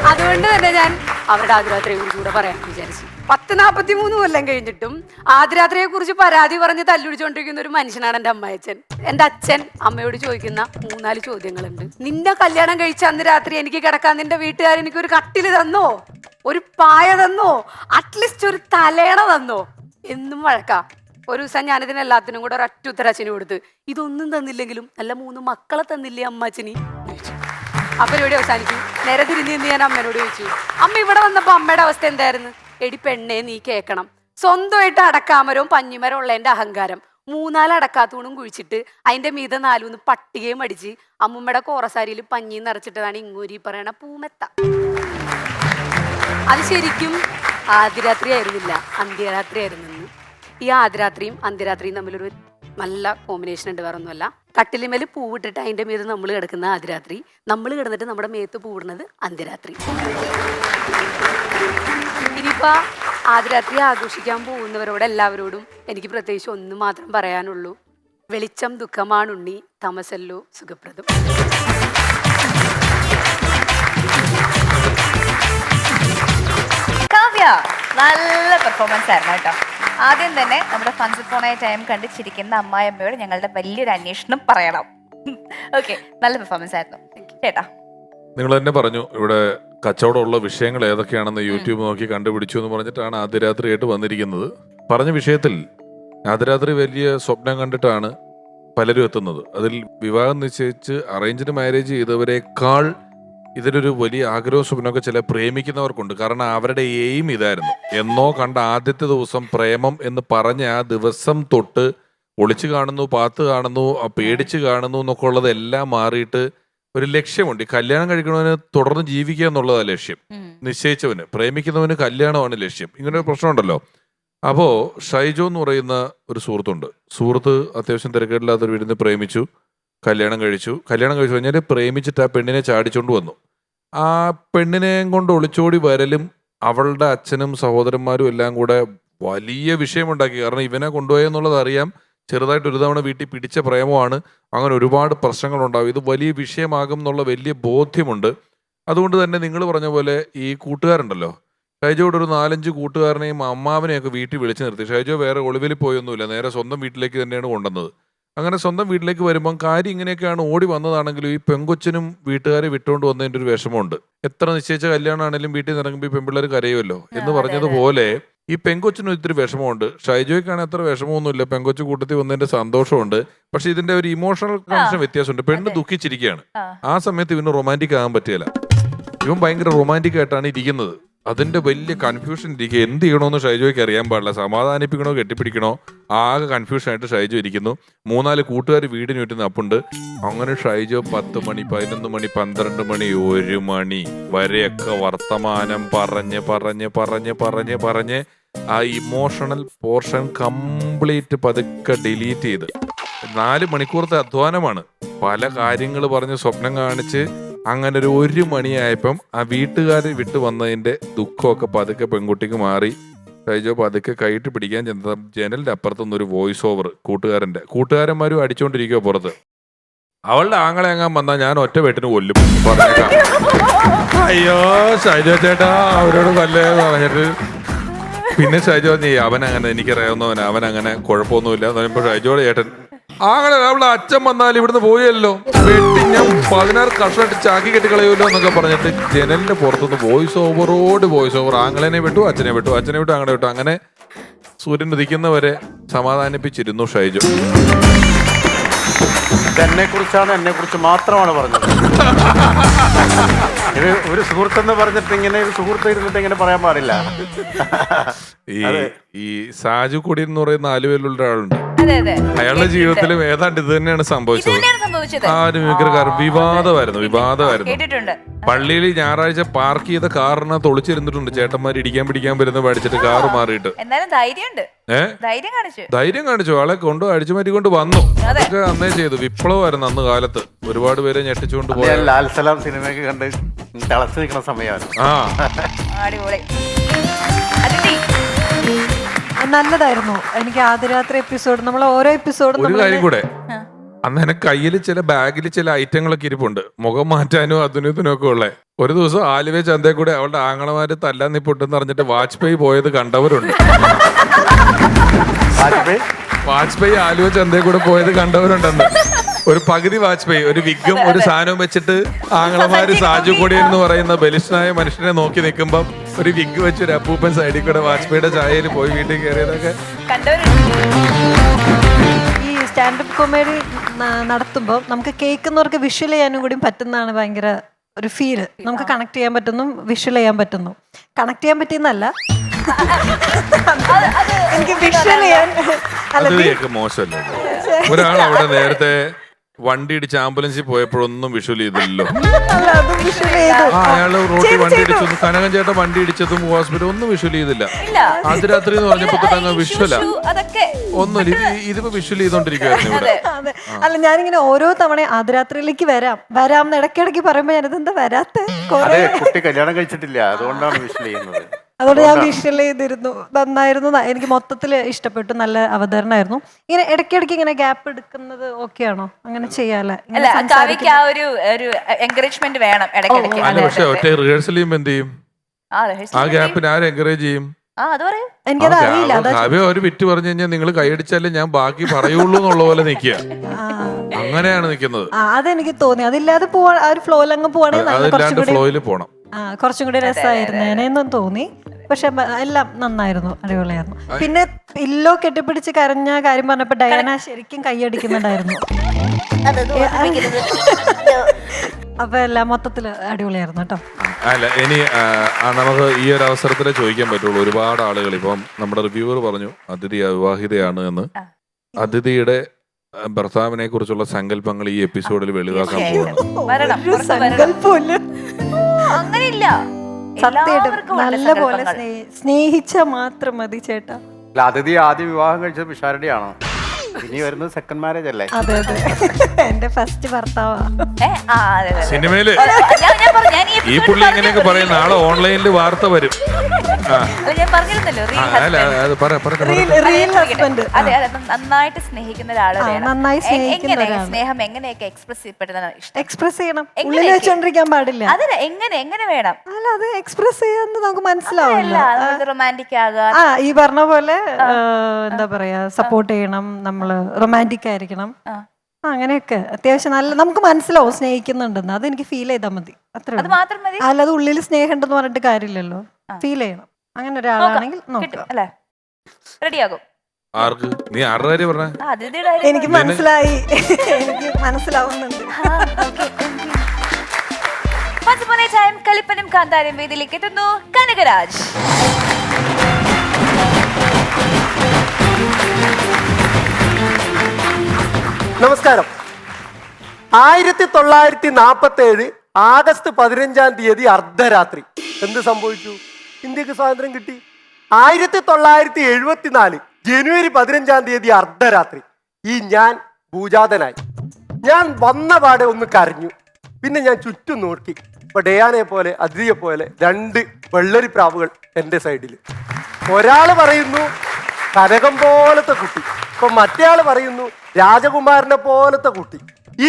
അതുകൊണ്ട് തന്നെ ഞാൻ അവരുടെ ആദ്യരാത്രിയെ കുറിച്ച് കൂടെ പറയാൻ വിചാരിച്ചു. 10-43 കൊല്ലം കഴിഞ്ഞിട്ടും ആദ്യരാത്രിയെ കുറിച്ച് പരാതി പറഞ്ഞ് തല്ലുപിടിച്ചോണ്ടിരിക്കുന്ന ഒരു മനുഷ്യനാണ് എൻ്റെ അമ്മായച്ചൻ. എൻ്റെ അച്ഛൻ അമ്മയോട് ചോദിക്കുന്ന 3-4 ചോദ്യങ്ങളുണ്ട്. നിന്റെ കല്യാണം കഴിച്ച അന്ന് രാത്രി എനിക്ക് കിടക്കാൻ നിന്റെ വീട്ടുകാർ എനിക്ക് ഒരു കട്ടില് തന്നോ, ഒരു പായ തന്നോ, അറ്റ്ലീസ്റ്റ് ഒരു തലേണ തന്നോ? എന്നും വഴക്കാ. ഒരു ദിവസം ഞാനിതിന് എല്ലാത്തിനും കൂടെ ഒരൊറ്റ ഉത്തരം അച്ഛന് കൊടുത്ത്, ഇതൊന്നും തന്നില്ലെങ്കിലും നല്ല 3 മക്കളെ തന്നില്ലേ അമ്മച്ചനി ചോദിച്ചു. അപ്പൊ ഇവിടെ അവസാനിക്കും. നേരെ തിരിഞ്ഞ് നിന്ന് ഞാൻ അമ്മേനോട് ചോദിച്ചു, അമ്മ ഇവിടെ വന്നപ്പോ അമ്മയുടെ അവസ്ഥ എന്തായിരുന്നു? എടി പെണ്ണെ, നീ കേൾക്കണം, സ്വന്തമായിട്ട് അടക്കാമരവും പഞ്ഞിമരവും ഉള്ളതിന്റെ അഹങ്കാരം 3-4 അടക്കാത്തൂണും കുഴിച്ചിട്ട് അതിന്റെ മീത 4-3 പട്ടികയും അടിച്ച് അമ്മുമ്മയുടെ കോറസാരിയിൽ പഞ്ഞി നിറച്ചിട്ടതാണ് ഇങ്ങൂരി പറയണ പൂമെത്ത. അത് ശരിക്കും ആദ്യരാത്രി ആയിരുന്നില്ല, അന്ത്യരാത്രി ആയിരുന്നു. ഈ ആദ്യരാത്രിയും അന്ത്യരാത്രിയും തമ്മിലൊരു നല്ല കോമ്പിനേഷൻ ഉണ്ട്. വേറെ ഒന്നുമല്ല, കട്ടിലിമേൽ പൂവിട്ടിട്ട് അതിൻ്റെ മീത് നമ്മൾ കിടക്കുന്ന ആദ്യരാത്രി, നമ്മൾ കിടന്നിട്ട് നമ്മുടെ മേത്ത് പൂവിടുന്നത് അന്ത്യരാത്രി. ഇനിയിപ്പോൾ ആദ്യരാത്രി ആഘോഷിക്കാൻ പോകുന്നവരോട് എല്ലാവരോടും എനിക്ക് പ്രത്യേകിച്ച് ഒന്നും മാത്രം പറയാനുള്ളൂ. വെളിച്ചം ദുഃഖമാണുണ്ണി, തമസല്ലോ സുഖപ്രദം. കാവ്യ, നല്ല പെർഫോമൻസ് ആയിരുന്നു കേട്ടോ. ആദ്യം തന്നെ നമ്മുടെ ഫൺസ് അപ്പോൺ എ ടൈം കണ്ട് ചിരിക്കുന്ന അമ്മായിയമ്മയോട് ഞങ്ങളുടെ വലിയൊരു അന്വേഷണം പറയണം. ഓക്കെ, നല്ല പെർഫോമൻസ് ആയിരുന്നു ചേട്ടാ. നിങ്ങൾ തന്നെ പറഞ്ഞു ഇവിടെ കച്ചവടമുള്ള വിഷയങ്ങൾ ഏതൊക്കെയാണെന്ന് യൂട്യൂബ് നോക്കി കണ്ടുപിടിച്ചു എന്ന് പറഞ്ഞിട്ടാണ് ആദ്യരാത്രിയായിട്ട് വന്നിരിക്കുന്നത്. പറഞ്ഞ വിഷയത്തിൽ ആദ്യരാത്രി വലിയ സ്വപ്നം കണ്ടിട്ടാണ് പലരും എത്തുന്നത്. അതിൽ വിവാഹം നിശ്ചയിച്ച് അറേഞ്ച്ഡ് മാരേജ് ചെയ്തവരെക്കാൾ ഇതിലൊരു വലിയ ആഗ്രഹ സ്വപ്നമൊക്കെ ചില പ്രേമിക്കുന്നവർക്കുണ്ട്. കാരണം അവരുടെ എയിം ഇതായിരുന്നു. എന്നോ കണ്ട ആദ്യത്തെ ദിവസം പ്രേമം എന്ന് പറഞ്ഞ ആ ദിവസം തൊട്ട് ഒളിച്ചു കാണുന്നു, പാത്ത് കാണുന്നു, പേടിച്ച് കാണുന്നു എന്നൊക്കെ ഉള്ളതെല്ലാം മാറിയിട്ട് ഒരു ലക്ഷ്യമുണ്ട്. ഈ കല്യാണം കഴിക്കണവന് തുടർന്ന് ജീവിക്കുക എന്നുള്ളതാണ് ലക്ഷ്യം. നിശ്ചയിച്ചവന്, പ്രേമിക്കുന്നവന് കല്യാണമാണ് ലക്ഷ്യം. ഇങ്ങനെ ഒരു പ്രശ്നമുണ്ടല്ലോ. അപ്പോൾ ഷൈജോ എന്ന് പറയുന്ന ഒരു സുഹൃത്തുണ്ട്. സുഹൃത്ത് അത്യാവശ്യം തിരക്കേടില്ലാത്തൊരു വീടിന് പ്രേമിച്ചു, കല്യാണം കഴിച്ചു കഴിഞ്ഞാൽ പ്രേമിച്ചിട്ട് ആ പെണ്ണിനെ ചാടിച്ചോണ്ട് വന്നു. ആ പെണ്ണിനെയും കൊണ്ട് ഒളിച്ചോടി വരലും അവളുടെ അച്ഛനും സഹോദരന്മാരും എല്ലാം കൂടെ വലിയ വിഷയമുണ്ടാക്കി. കാരണം ഇവനെ കൊണ്ടുപോയെന്നുള്ളത് അറിയാം, ചെറുതായിട്ട് ഒരു തവണ വീട്ടിൽ പിടിച്ച പ്രേമമാണ്, അങ്ങനെ ഒരുപാട് പ്രശ്നങ്ങളുണ്ടാവും, ഇത് വലിയ വിഷയമാകും എന്നുള്ള വലിയ ബോധ്യമുണ്ട്. അതുകൊണ്ട് തന്നെ നിങ്ങൾ പറഞ്ഞ പോലെ ഈ കൂട്ടുകാരുണ്ടല്ലോ, ഷൈജോയുടെ ഒരു 4-5 കൂട്ടുകാരനെയും അമ്മാവനെയൊക്കെ വീട്ടിൽ വിളിച്ചു നിർത്തി. ഷൈജോ വേറെ ഒളിവിൽ പോയൊന്നുമില്ല, നേരെ സ്വന്തം വീട്ടിലേക്ക് തന്നെയാണ് കൊണ്ടുവന്നത്. അങ്ങനെ സ്വന്തം വീട്ടിലേക്ക് വരുമ്പം കാര്യം ഇങ്ങനെയൊക്കെയാണ് ഓടി വന്നതാണെങ്കിലും ഈ പെങ്കൊച്ചിനും വീട്ടുകാരെ വിട്ടുകൊണ്ട് വന്നതിൻ്റെ ഒരു വിഷമമുണ്ട്. എത്ര നിശ്ചയിച്ച കല്യാണമാണെങ്കിലും വീട്ടിൽ നിന്ന് ഇറങ്ങുമ്പോൾ ഈ പെൺപിള്ളേർ കരയുമല്ലോ എന്ന് പറഞ്ഞതുപോലെ ഈ പെങ്കൊച്ചിനും ഇത്തിരി വിഷമമുണ്ട്. ഷൈജോയ്ക്കാണ് അത്ര വിഷമമൊന്നുമില്ല, പെങ്കൊച്ചു കൂട്ടത്തിൽ വന്നതിന്റെ സന്തോഷമുണ്ട്. പക്ഷെ ഇതിന്റെ ഒരു ഇമോഷണൽ കണക്ഷൻ വ്യത്യാസമുണ്ട്. പെണ്ണ് ദുഃഖിച്ചിരിക്കുകയാണ്. ആ സമയത്ത് ഇവന് റൊമാൻറ്റിക് ആകാൻ പറ്റില്ല. ഇവൻ ഭയങ്കര റൊമാൻറ്റിക് ആയിട്ടാണ് ഇരിക്കുന്നത്. അതിന്റെ വലിയ കൺഫ്യൂഷൻ ഇരിക്കുക. എന്ത് ചെയ്യണമെന്ന് ഷൈജോയ്ക്ക് അറിയാൻ പാടില്ല. സമാധാനിപ്പിക്കണോ കെട്ടിപ്പിടിക്കണോ ആകെ കൺഫ്യൂഷൻ ആയിട്ട് ഷൈജോ ഇരിക്കുന്നു. 3-4 കൂട്ടുകാർ വീടിന് ചുറ്റും അപ്പുണ്ട്. അങ്ങനെ ഷൈജോ 10 മണി 11 മണി 12 മണി 1 മണി വരെയൊക്കെ വർത്തമാനം പറഞ്ഞ് ആ ഇമോഷണൽ പോർഷൻ കംപ്ലീറ്റ് പതുക്കെ ഡിലീറ്റ് ചെയ്ത് 4 മണിക്കൂറത്തെ അധ്വാനമാണ്. പല കാര്യങ്ങൾ പറഞ്ഞ് സ്വപ്നം കാണിച്ച് അങ്ങനെ ഒരു മണിയായപ്പം ആ വീട്ടുകാരെ വിട്ടു വന്നതിന്റെ ദുഃഖമൊക്കെ പതുക്കെ പെൺകുട്ടിക്ക് മാറി. ഷൈജോ പതുക്കെ കൈയിട്ട് പിടിക്കാൻ ചെന്ന ജനലിന്റെ അപ്പുറത്തുനിന്ന് ഒരു വോയിസ് ഓവർ കൂട്ടുകാരന്മാരും അടിച്ചോണ്ടിരിക്കുക പുറത്ത്. അവളുടെ ആങ്ങളെ എങ്ങാൻ വന്നാൽ ഞാൻ ഒറ്റ വെട്ടിന് കൊല്ലും പറഞ്ഞേക്കാം. അയ്യോ ഷൈജോ ചേട്ടാ അവരോട് കൊല്ലേന്ന് പറഞ്ഞിട്ട് പിന്നെ ഷൈജോ അവൻ അങ്ങനെ എനിക്കറിയാവുന്നവൻ, അവൻ അങ്ങനെ കുഴപ്പമൊന്നുമില്ല എന്ന് പറയുമ്പോൾ ഷൈജോയുടെ ചേട്ടൻ ആങ്ങളെ അവളുടെ അച്ഛൻ വന്നാൽ ഇവിടുന്ന് പോയല്ലോ, വെട്ടി ഞാൻ 16 കഷ്ണമായിട്ട് ചാക്കി കെട്ടി കളയുമല്ലോ എന്നൊക്കെ പറഞ്ഞിട്ട് ജനലിന്റെ പുറത്തുനിന്ന് വോയിസ് ഓവർ ആങ്ങളെനെ വിട്ടു, അച്ഛനെ വിട്ടു, അങ്ങനെ വിട്ടു. അങ്ങനെ സൂര്യൻ ഉദിക്കുന്നവരെ സമാധാനിപ്പിച്ചിരുന്നു ഷൈജോ. എന്നെ കുറിച്ച് മാത്രമാണ് പറഞ്ഞത്. ഇത് ഒരു സുഹൃത്തെന്ന് പറഞ്ഞിട്ട് ഇങ്ങനെ ഒരു സുഹൃത്ത് ഇരുന്നിട്ട് ഇങ്ങനെ പറയാൻ പാടില്ല. ഈ സാജു കൊടി എന്ന് പറയുന്ന ആലുവയിലുള്ള ഒരാളുണ്ട്. അതെ അതെ അയാളുടെ ജീവിതത്തിലും ഏതാണ്ട് ഇത് തന്നെയാണ് സംഭവിച്ചത്. സംഭവിച്ചത് ആ ഒരു മിമിക്രിക്കാരൻ വിവാദമായിരുന്നു. കേട്ടിട്ടുണ്ട്. പള്ളിയിൽ ഞായറാഴ്ച പാർക്ക് ചെയ്ത കാറിന് തൊളിച്ചിരുന്നിട്ടുണ്ട് ചേട്ടന്മാർ ഇടിക്കാൻ പിടിക്കാൻ വരുന്ന പഠിച്ചിട്ട് കാറ് മാറിയിട്ട്. എന്നാലും ധൈര്യമുണ്ട്, ധൈര്യം കാണിച്ചു ആളെ കൊണ്ട് അടിച്ചു മാറ്റിക്കൊണ്ട് വന്നു. അതൊക്കെ അന്നേ ചെയ്തു. വിപ്ലവമായിരുന്നു അന്ന് കാലത്ത്. ഒരുപാട് പേരെ ഞെട്ടിച്ചുകൊണ്ട് പോയ ലാൽ സലാം സിനിമയൊക്കെ കണ്ട് തിളച്ചു നിൽക്കുന്ന സമയമാണ്. അടിപൊളി. നല്ലതായിരുന്നു. എനിക്ക് ആദ്യരാത്രി എപ്പിസോഡ്, നമ്മൾ ഓരോ എപ്പിസോഡും ഒരു കാര്യം കൂടെ, അന്ന് എന്നെ കയ്യിൽ ചില ബാഗിൽ ചില ഐറ്റങ്ങളൊക്കെ ഇരിപ്പുണ്ട്, മുഖം മാറ്റാനും അതിനും ഇതിനും ഒക്കെ ഉള്ളേ. ഒരു ദിവസം ആലുവ ചന്തയിൽ കൂടെ അവളുടെ ആങ്ങളമാര് തല്ലാൻ നിപ്പൊട്ടെന്ന് പറഞ്ഞിട്ട് വാജ്പേയി പോയത് കണ്ടവരുണ്ട്. വാജ്പേയി ആലുവ ചന്തയിൽ കൂടെ പോയത് കണ്ടവരുണ്ടെന്ന്. ഒരു പകുതി വാജ്പേയി ഒരു വിഗും ഒരു സാധനവും വെച്ചിട്ട് ആങ്ങളമാര് സാജു കൊടിയൻ എന്ന് പറയുന്ന ബലിഷ്ഠനായ മനുഷ്യനെ നോക്കി നിൽക്കുമ്പം ഒരു വിഗ് വെച്ച് ഒരു അപ്പൂപ്പൻ സൈഡിൽ കൂടെ വാജ്പേയിയുടെ ചായയിൽ പോയി വീട്ടിൽ കയറിയതൊക്കെ. ഈ സ്റ്റാൻഡപ്പ് കോമഡി നടത്തുമ്പോൾ നമുക്ക് കേൾക്കുന്നവർക്ക് വിഷ്വൽ ചെയ്യാനും കൂടി പറ്റുന്നതാണ് ഭയങ്കര ഒരു ഫീല്. നമുക്ക് കണക്ട് ചെയ്യാൻ പറ്റുന്നു, വിഷ്വൽ ചെയ്യാൻ പറ്റുന്നു. കണക്ട് ചെയ്യാൻ പറ്റുന്നല്ല, എനിക്ക് വിഷ്വൽ ചെയ്യാൻ മോശമല്ലേ. ഒരാൾ അവിടെ നേരത്തെ വണ്ടി ഇടിച്ച് ആംബുലൻസിൽ പോയപ്പോഴൊന്നും വിഷ്വൽ ചെയ്തില്ലല്ലോ. അയാള് റോഡിൽ വണ്ടി ഇടിച്ചു, കനകൻ ചേട്ടൻ വണ്ടി ഇടിച്ചതും ഹോസ്പിറ്റൽ ഒന്നും വിഷ്വൽ ചെയ്തില്ല. ആദ്യരാത്രി എന്ന് പറഞ്ഞപ്പോ തൊട്ടങ്ങ് വിഷ്വലാ ഒന്നും. ഇതിപ്പോ വിഷ്വൽ ചെയ്തോണ്ടിരിക്കുവായിരുന്നു ഇവിടെ. അല്ല, ഞാനിങ്ങനെ ഓരോ തവണ ആദ്യരാത്രിയിലേക്ക് വരാം ഇടയ്ക്കിടയ്ക്ക് പറയുമ്പോ ഞാനത് എന്താ വരാത്ത കുട്ടി കല്യാണം കഴിച്ചിട്ടില്ല, അതുകൊണ്ടാണ് വിഷ്വൽ ചെയ്യുന്നത്. അതുകൊണ്ട് ഞാൻ വിഷ്വൽ ചെയ്തിരുന്നു. നന്നായിരുന്നു, എനിക്ക് മൊത്തത്തിൽ ഇഷ്ടപ്പെട്ടു. നല്ല അവതരണമായിരുന്നു. ഇങ്ങനെ ഇടയ്ക്കിടയ്ക്ക് ഇങ്ങനെ ഗ്യാപ്പ് എടുക്കുന്നത് ഓക്കെയാണോ? അങ്ങനെ ചെയ്യാല്ലേ? എൻകറേജ്മെന്റ് വേണം ഇടയ്ക്കിടയ്ക്ക്. പക്ഷെ ഒറ്റ റിഹേഴ്സൽ ചെയ്യുമ്പോ എന്ത് ചെയ്യും? ആ ഗ്യാപ്പിന് ആരും എൻകറേജ് ചെയ്യും? എനിക്കത് അറിയില്ല. ഒരു വിറ്റ് പറഞ്ഞു കഴിഞ്ഞാൽ നിങ്ങൾ കൈയടിച്ചാലേ ഞാൻ ബാക്കി പറയുള്ളൂ എന്നുള്ള പോലെ നിൽക്കുക. അങ്ങനെയാണ് നിൽക്കുന്നത്. അതെനിക്ക് തോന്നി. അതില്ലാതെ പോവാ, ആ ഒരു ഫ്ലോയിൽ അങ്ങ് പോവാണെങ്കിൽ ഫ്ലോയിൽ പോണം, കുറച്ചും കൂടി രസമായിരുന്നേനെന്നും തോന്നി. പക്ഷെ എല്ലാം നന്നായിരുന്നു, അടിപൊളിയായിരുന്നു. പിന്നെ പില്ലോ കെട്ടിപ്പിടിച്ച് കരഞ്ഞ കാര്യം പറഞ്ഞപ്പോ ഡയാന ശരിക്കും കൈയടിക്കുന്നുണ്ടായിരുന്നു. അപ്പൊ എല്ലാം മൊത്തത്തില് അടിപൊളിയായിരുന്നു കേട്ടോ. അല്ല, ഇനി നമുക്ക് ഈ ഒരു അവസരത്തിലേ ചോദിക്കാൻ പറ്റുള്ളൂ. ഒരുപാട് ആളുകൾ ഇപ്പം നമ്മുടെ റിവ്യൂവർ പറഞ്ഞു അതിഥി അവിവാഹിതയാണ് എന്ന്. അതിഥിയുടെ ഭർത്താവിനെ കുറിച്ചുള്ള സങ്കല്പങ്ങൾ ഈ എപ്പിസോഡിൽ വെളിവാക്കാൻ പോകുന്നു. അങ്ങനെയില്ല, സത്യമായിട്ടും നല്ലപോലെ സ്നേഹിച്ച മാത്രം മതി ചേട്ടാ. അതിഥി ആദ്യ വിവാഹം കഴിച്ചത് പിഷാരടിയാണോ? ഇനി വരുന്നത് സെക്കൻഡ് മാരേജ് അല്ലേ? അതെ അതെ, എന്റെ ഫസ്റ്റ് ഭർത്താവാ. സിനിമയില് ഈ പുള്ളി ഇങ്ങനെയൊക്കെ പറയും. നാളെ ഓൺലൈനിൽ വാർത്ത വരും. നന്നായിട്ട് സ്നേഹിക്കുന്ന ഒരാള് നന്നായി സ്നേഹിക്കുന്ന സ്നേഹം എങ്ങനെയൊക്കെ എക്സ്പ്രസ് ചെയ്യപ്പെടുന്നതാണ് ഇഷ്ടം. എക്സ്പ്രസ് ചെയ്യണം, ഉള്ളിൽ വെച്ചോണ്ടിരിക്കാൻ പാടില്ല. അതെ, എങ്ങനെ വേണം? അല്ല, അത് എക്സ്പ്രസ് ചെയ്യാന്ന് നമുക്ക് മനസ്സിലാവില്ല. റൊമാൻറ്റിക് ആകാം. ഈ പറഞ്ഞ പോലെ എന്താ പറയാ, സപ്പോർട്ട് ചെയ്യണം, നമ്മള് റൊമാൻറ്റിക് ആയിരിക്കണം, അങ്ങനെയൊക്കെ അത്യാവശ്യം നല്ല നമുക്ക് മനസ്സിലാവും സ്നേഹിക്കുന്നുണ്ടെന്ന്. അതെനിക്ക് ഫീൽ ചെയ്താൽ മതി, അത്ര. അല്ലാതെ ഉള്ളിൽ സ്നേഹം ഉണ്ടെന്ന് പറഞ്ഞിട്ട് കാര്യമില്ലല്ലോ. ഫീൽ ചെയ്യണം. അങ്ങനെ ഒരാളാണെങ്കിൽ നോക്കാം. റെഡിയാകും. നീ ആരുടെ കാര്യം പറഞ്ഞ? എനിക്ക് മനസ്സിലായി, എനിക്ക് മനസ്സിലാവുന്നുണ്ട്. കളിപ്പനും കാന്താരം വേദിയിലേക്ക് എത്തുന്നു കനകരാജ്. നമസ്കാരം. 1947 ആഗസ്റ്റ് 15-ാം തീയതി അർദ്ധരാത്രി എന്ത് സംഭവിച്ചു? ഇന്ത്യക്ക് സ്വാതന്ത്ര്യം കിട്ടി. 1974 ജനുവരി 15-ാം തീയതി അർദ്ധരാത്രി ഞാൻ ഭൂജാതനായി. ഞാൻ വന്ന പാടെ ഒന്ന് കരഞ്ഞു. പിന്നെ ഞാൻ ചുറ്റും നോക്കി. ഇപ്പൊ ഡയാനെ പോലെ അതിഥിയെ പോലെ 2 വെള്ളരി പ്രാവുകൾ എൻ്റെ സൈഡിൽ. ഒരാൾ പറയുന്നു കനകം പോലത്തെ കുട്ടി, ഇപ്പൊ മറ്റേ ആള് പറയുന്നു രാജകുമാരനെ പോലത്തെ കുട്ടി.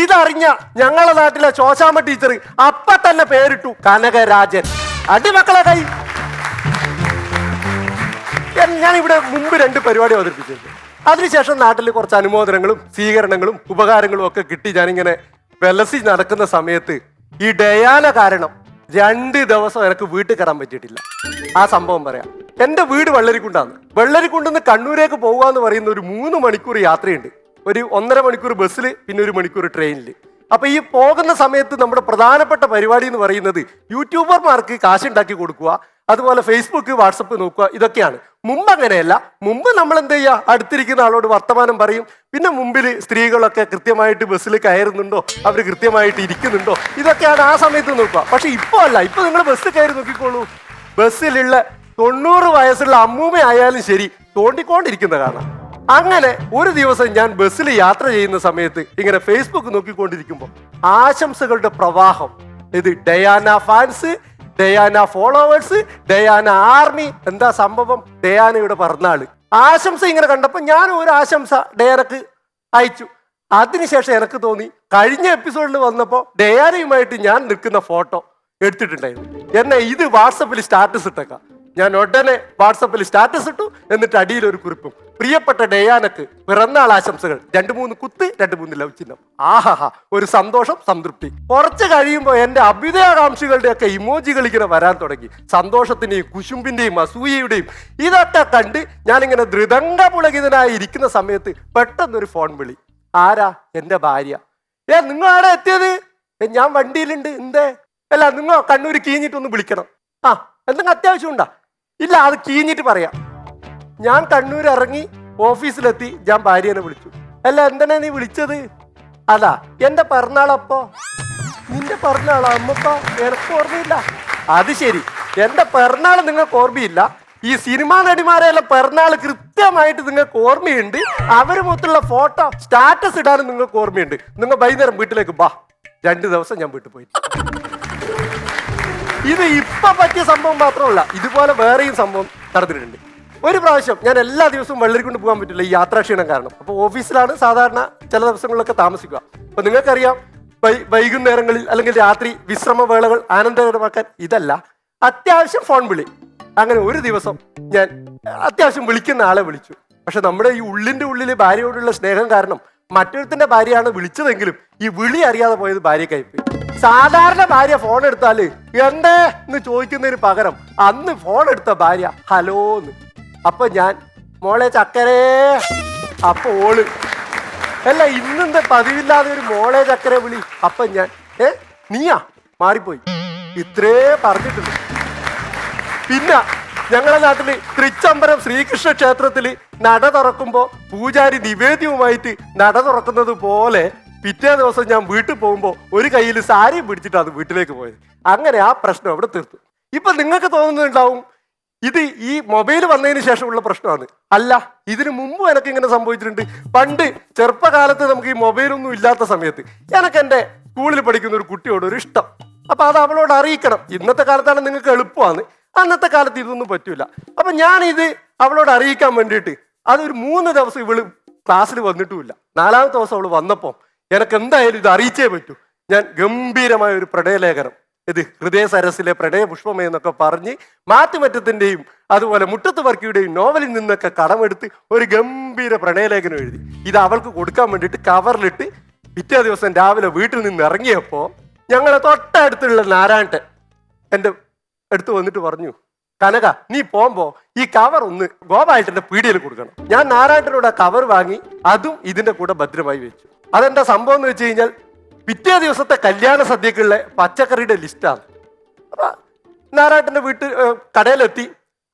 ഇതറിഞ്ഞ ഞങ്ങളെ നാട്ടിലെ ശോശാമ്മ ടീച്ചർ അപ്പ തന്നെ പേരിട്ടു കനകരാജൻ. അടിമക്കളെ കൈ. ഞാൻ ഇവിടെ മുമ്പ് 2 പരിപാടി അവതരിപ്പിച്ചിട്ടുണ്ട്. അതിനുശേഷം നാട്ടിൽ കുറച്ച് അനുമോദനങ്ങളും സ്വീകരണങ്ങളും ഉപകാരങ്ങളും ഒക്കെ കിട്ടി. ഞാനിങ്ങനെ വെലസി നടക്കുന്ന സമയത്ത് ഈ ഡയാന കാരണം 2 ദിവസം എനിക്ക് വീട്ടിൽ കയറാൻ പറ്റിയിട്ടില്ല. ആ സംഭവം പറയാം. എൻ്റെ വീട് വെള്ളരിക്കുണ്ടാണ്. വെള്ളരിക്കുണ്ടെന്ന് കണ്ണൂരേക്ക് പോകുക പറയുന്ന ഒരു 3 മണിക്കൂർ യാത്രയുണ്ട്. ഒരു 1.5 മണിക്കൂർ ബസ്സിൽ, പിന്നെ 1 മണിക്കൂർ ട്രെയിനിൽ. അപ്പൊ ഈ പോകുന്ന സമയത്ത് നമ്മുടെ പ്രധാനപ്പെട്ട പരിപാടി എന്ന് പറയുന്നത് യൂട്യൂബർമാർക്ക് കാശുണ്ടാക്കി കൊടുക്കുക, അതുപോലെ ഫേസ്ബുക്ക് വാട്സപ്പ് നോക്കുക, ഇതൊക്കെയാണ്. മുമ്പ് അങ്ങനെയല്ല. മുമ്പ് നമ്മൾ എന്ത് ചെയ്യുക, അടുത്തിരിക്കുന്ന ആളോട് വർത്തമാനം പറയും. പിന്നെ മുമ്പിൽ സ്ത്രീകളൊക്കെ കൃത്യമായിട്ട് ബസ്സിൽ കയറുന്നുണ്ടോ, അവർ കൃത്യമായിട്ട് ഇരിക്കുന്നുണ്ടോ, ഇതൊക്കെയാണ് ആ സമയത്ത് നോക്കുക. പക്ഷെ ഇപ്പോൾ അല്ല. ഇപ്പൊ നിങ്ങൾ ബസ് കയറി നോക്കിക്കോളൂ. ബസ്സിലുള്ള 90 വയസ്സുള്ള അമ്മൂമ്മ ആയാലും ശരി തോണ്ടിക്കൊണ്ടിരിക്കുന്ന കാണാം. അങ്ങനെ ഒരു ദിവസം ഞാൻ ബസ്സിൽ യാത്ര ചെയ്യുന്ന സമയത്ത് ഇങ്ങനെ ഫേസ്ബുക്ക് നോക്കിക്കൊണ്ടിരിക്കുമ്പോൾ ആശംസകളുടെ പ്രവാഹം. ഇത് Diana fans, Diana followers, Diana army. എന്താ സംഭവം? ഡയാനയുടെ പിറന്നാള് ആശംസ ഇങ്ങനെ കണ്ടപ്പോൾ ഞാൻ ഒരു ആശംസ ഡയാനക്ക് അയച്ചു. അതിനുശേഷം എനിക്ക് തോന്നി കഴിഞ്ഞ എപ്പിസോഡിൽ വന്നപ്പോൾ ഡയാനയുമായിട്ട് ഞാൻ നിൽക്കുന്ന ഫോട്ടോ എടുത്തിട്ടുണ്ടായിരുന്നു. എന്നെ ഇത് വാട്സപ്പിൽ സ്റ്റാറ്റസ് ഇട്ടേക്കാം. ഞാൻ ഉടനെ വാട്സപ്പിൽ സ്റ്റാറ്റസ് ഇട്ടു. എന്നിട്ട് അടിയിൽ ഒരു കുറിപ്പും, പ്രിയപ്പെട്ട ഡയാനക്ക് പിറന്നാൾ ആശംസകൾ, 2-3 കുത്ത്, 2-3 ലവ് ചിഹ്നം. ആഹാഹാ, ഒരു സന്തോഷം, സംതൃപ്തി. കുറച്ച് കഴിയുമ്പോൾ എൻ്റെ അഭ്യുദയാകാംക്ഷികളുടെ ഒക്കെ ഇമോജികൾ ഇങ്ങനെ വരാൻ തുടങ്ങി. സന്തോഷത്തിന്റെയും കുശുമ്പിന്റെയും അസൂയയുടെയും ഇതൊക്കെ കണ്ട് ഞാനിങ്ങനെ ധൃതംഗപുളകിതനായി ഇരിക്കുന്ന സമയത്ത് പെട്ടെന്നൊരു ഫോൺ വിളി. ആരാ? എൻ്റെ ഭാര്യ. നിങ്ങൾ ആടെ എത്തിയത്? ഞാൻ വണ്ടിയിലുണ്ട്. എന്തേ? അല്ല, നിങ്ങൾ കണ്ണൂർ കീഞ്ഞിട്ടൊന്ന് വിളിക്കണം. ആ, എന്തെങ്കിലും അത്യാവശ്യം ഉണ്ടാ? ഇല്ല, അത് കീഞ്ഞിട്ട് പറയാം. ഞാൻ കണ്ണൂർ ഇറങ്ങി ഓഫീസിലെത്തി. ഞാൻ ഭാര്യനെ വിളിച്ചു. അല്ല, എന്തിനാ നീ വിളിച്ചത്? അതാ എന്റെ പിറന്നാളപ്പോ. നിന്റെ പിറന്നാളോ അമ്മപ്പ? എനിക്ക് ഓർമ്മയില്ല. അത് ശരി, എന്റെ പിറന്നാൾ നിങ്ങൾക്ക് ഓർമ്മയില്ല. ഈ സിനിമാ നടിമാരെല്ലാം പിറന്നാൾ കൃത്യമായിട്ട് നിങ്ങൾക്ക് ഓർമ്മയുണ്ട്. അവര് മൊത്തമുള്ള ഫോട്ടോ സ്റ്റാറ്റസ് ഇടാനും നിങ്ങൾക്ക് ഓർമ്മയുണ്ട്. നിങ്ങൾ വൈകുന്നേരം വീട്ടിലേക്ക് വാ. 2 ദിവസം ഞാൻ വീട്ടിൽ പോയി. ഇത് ഇപ്പൊ പറ്റിയ സംഭവം മാത്രമല്ല, ഇതുപോലെ വേറെയും സംഭവം നടന്നിട്ടുണ്ട്. ഒരു പ്രാവശ്യം ഞാൻ എല്ലാ ദിവസവും വെള്ളരിക്കൊണ്ട് പോകാൻ പറ്റില്ല, ഈ യാത്രാക്ഷീണം കാരണം. അപ്പോൾ ഓഫീസിലാണ് സാധാരണ ചില ദിവസങ്ങളിലൊക്കെ താമസിക്കുക. അപ്പൊ നിങ്ങൾക്കറിയാം, വൈകുന്നേരങ്ങളിൽ അല്ലെങ്കിൽ രാത്രി വിശ്രമവേളകൾ ആനന്ദകരമാക്കാൻ ഇതല്ല, അത്യാവശ്യം ഫോൺ വിളി. അങ്ങനെ ഒരു ദിവസം ഞാൻ അത്യാവശ്യം വിളിക്കുന്ന ആളെ വിളിച്ചു. പക്ഷെ നമ്മുടെ ഈ ഉള്ളിന്റെ ഉള്ളിൽ ഭാര്യയോടുള്ള സ്നേഹം കാരണം മറ്റൊരുത്തിന്റെ ഭാര്യയാണ് വിളിച്ചതെങ്കിലും ഈ വിളി അറിയാതെ പോയത് ഭാര്യക്കായിപ്പോയി. സാധാരണ ഭാര്യ ഫോൺ എടുത്താല് എന്തേ എന്ന് ചോദിക്കുന്നതിന് പകരം അന്ന് ഫോൺ എടുത്ത ഭാര്യ ഹലോന്ന്. അപ്പൊ ഞാൻ മോളെ ചക്കരേ. അപ്പൊ ഓള് അല്ല, ഇന്നെന്താ പതിവില്ലാതെ ഒരു മോളെ ചക്കര വിളി. അപ്പൊ ഞാൻ നീയാ മാറിപ്പോയി, ഇത്രേ പറഞ്ഞിട്ടുണ്ട്. പിന്നെ ഞങ്ങളുടെ നാട്ടില് തൃച്ചംബരം ശ്രീകൃഷ്ണ ക്ഷേത്രത്തില് നട തുറക്കുമ്പോ പൂജാരി നിവേദ്യവുമായിട്ട് നട തുറക്കുന്നത് പോലെ പിറ്റേ ദിവസം ഞാൻ വീട്ടിൽ പോകുമ്പോൾ ഒരു കയ്യിൽ സാരിയും പിടിച്ചിട്ടാണ് വീട്ടിലേക്ക് പോയത്. അങ്ങനെ ആ പ്രശ്നം അവിടെ തീർത്തു. ഇപ്പൊ നിങ്ങൾക്ക് തോന്നുന്നുണ്ടാവും ഇത് ഈ മൊബൈൽ വന്നതിന് ശേഷമുള്ള പ്രശ്നമാണ്. അല്ല, ഇതിനു മുമ്പ് എനിക്ക് ഇങ്ങനെ സംഭവിച്ചിട്ടുണ്ട്. പണ്ട് ചെറുപ്പകാലത്ത് നമുക്ക് ഈ മൊബൈലൊന്നും ഇല്ലാത്ത സമയത്ത് എനിക്ക് എൻ്റെ സ്കൂളിൽ പഠിക്കുന്ന ഒരു കുട്ടിയോട് ഒരു ഇഷ്ടം. അപ്പൊ അത് അവളോട് അറിയിക്കണം. ഇന്നത്തെ കാലത്താണ് നിങ്ങൾക്ക് എളുപ്പമാണ്, അന്നത്തെ കാലത്ത് ഇതൊന്നും പറ്റൂല. അപ്പൊ ഞാനിത് അവളോട് അറിയിക്കാൻ വേണ്ടിയിട്ട് അതൊരു 3 ദിവസം ഇവള് ക്ലാസ്സിൽ വന്നിട്ടുമില്ല. 4ാമത്തെ ദിവസം അവള് വന്നപ്പോൾ എനിക്ക് എന്തായാലും ഇത് അറിയിച്ചേ പറ്റൂ. ഞാൻ ഗംഭീരമായ ഒരു പ്രണയലേഖനം, ഇത് ഹൃദയ സരസിലെ പ്രണയ പുഷ്പമേ എന്നൊക്കെ പറഞ്ഞ് മാറ്റുമറ്റത്തിന്റെയും അതുപോലെ മുട്ടത്ത് വർക്കിയുടെയും നോവലിൽ നിന്നൊക്കെ കടമെടുത്ത് ഒരു ഗംഭീര പ്രണയലേഖനം എഴുതി. ഇത് അവൾക്ക് കൊടുക്കാൻ വേണ്ടിയിട്ട് കവറിലിട്ട് പിറ്റേ ദിവസം രാവിലെ വീട്ടിൽ നിന്ന് ഇറങ്ങിയപ്പോൾ ഞങ്ങളെ തൊട്ടടുത്തുള്ള നാരായണൻ എൻ്റെ അടുത്ത് വന്നിട്ട് പറഞ്ഞു, കനക നീ പോകുമ്പോ ഈ കവർ ഒന്ന് ഗോപാലന്റെ പീടികയിൽ കൊടുക്കണം. ഞാൻ നാരായണനോട് ആ കവർ വാങ്ങി അതും ഇതിന്റെ കൂടെ ഭദ്രമായി വെച്ചു. അതെന്താ സംഭവം എന്ന് വെച്ച് കഴിഞ്ഞാൽ പിറ്റേ ദിവസത്തെ കല്യാണ സദ്യക്കുള്ള പച്ചക്കറിയുടെ ലിസ്റ്റാണ്. അപ്പൊ നാരായണന്റെ കടയിലെത്തി.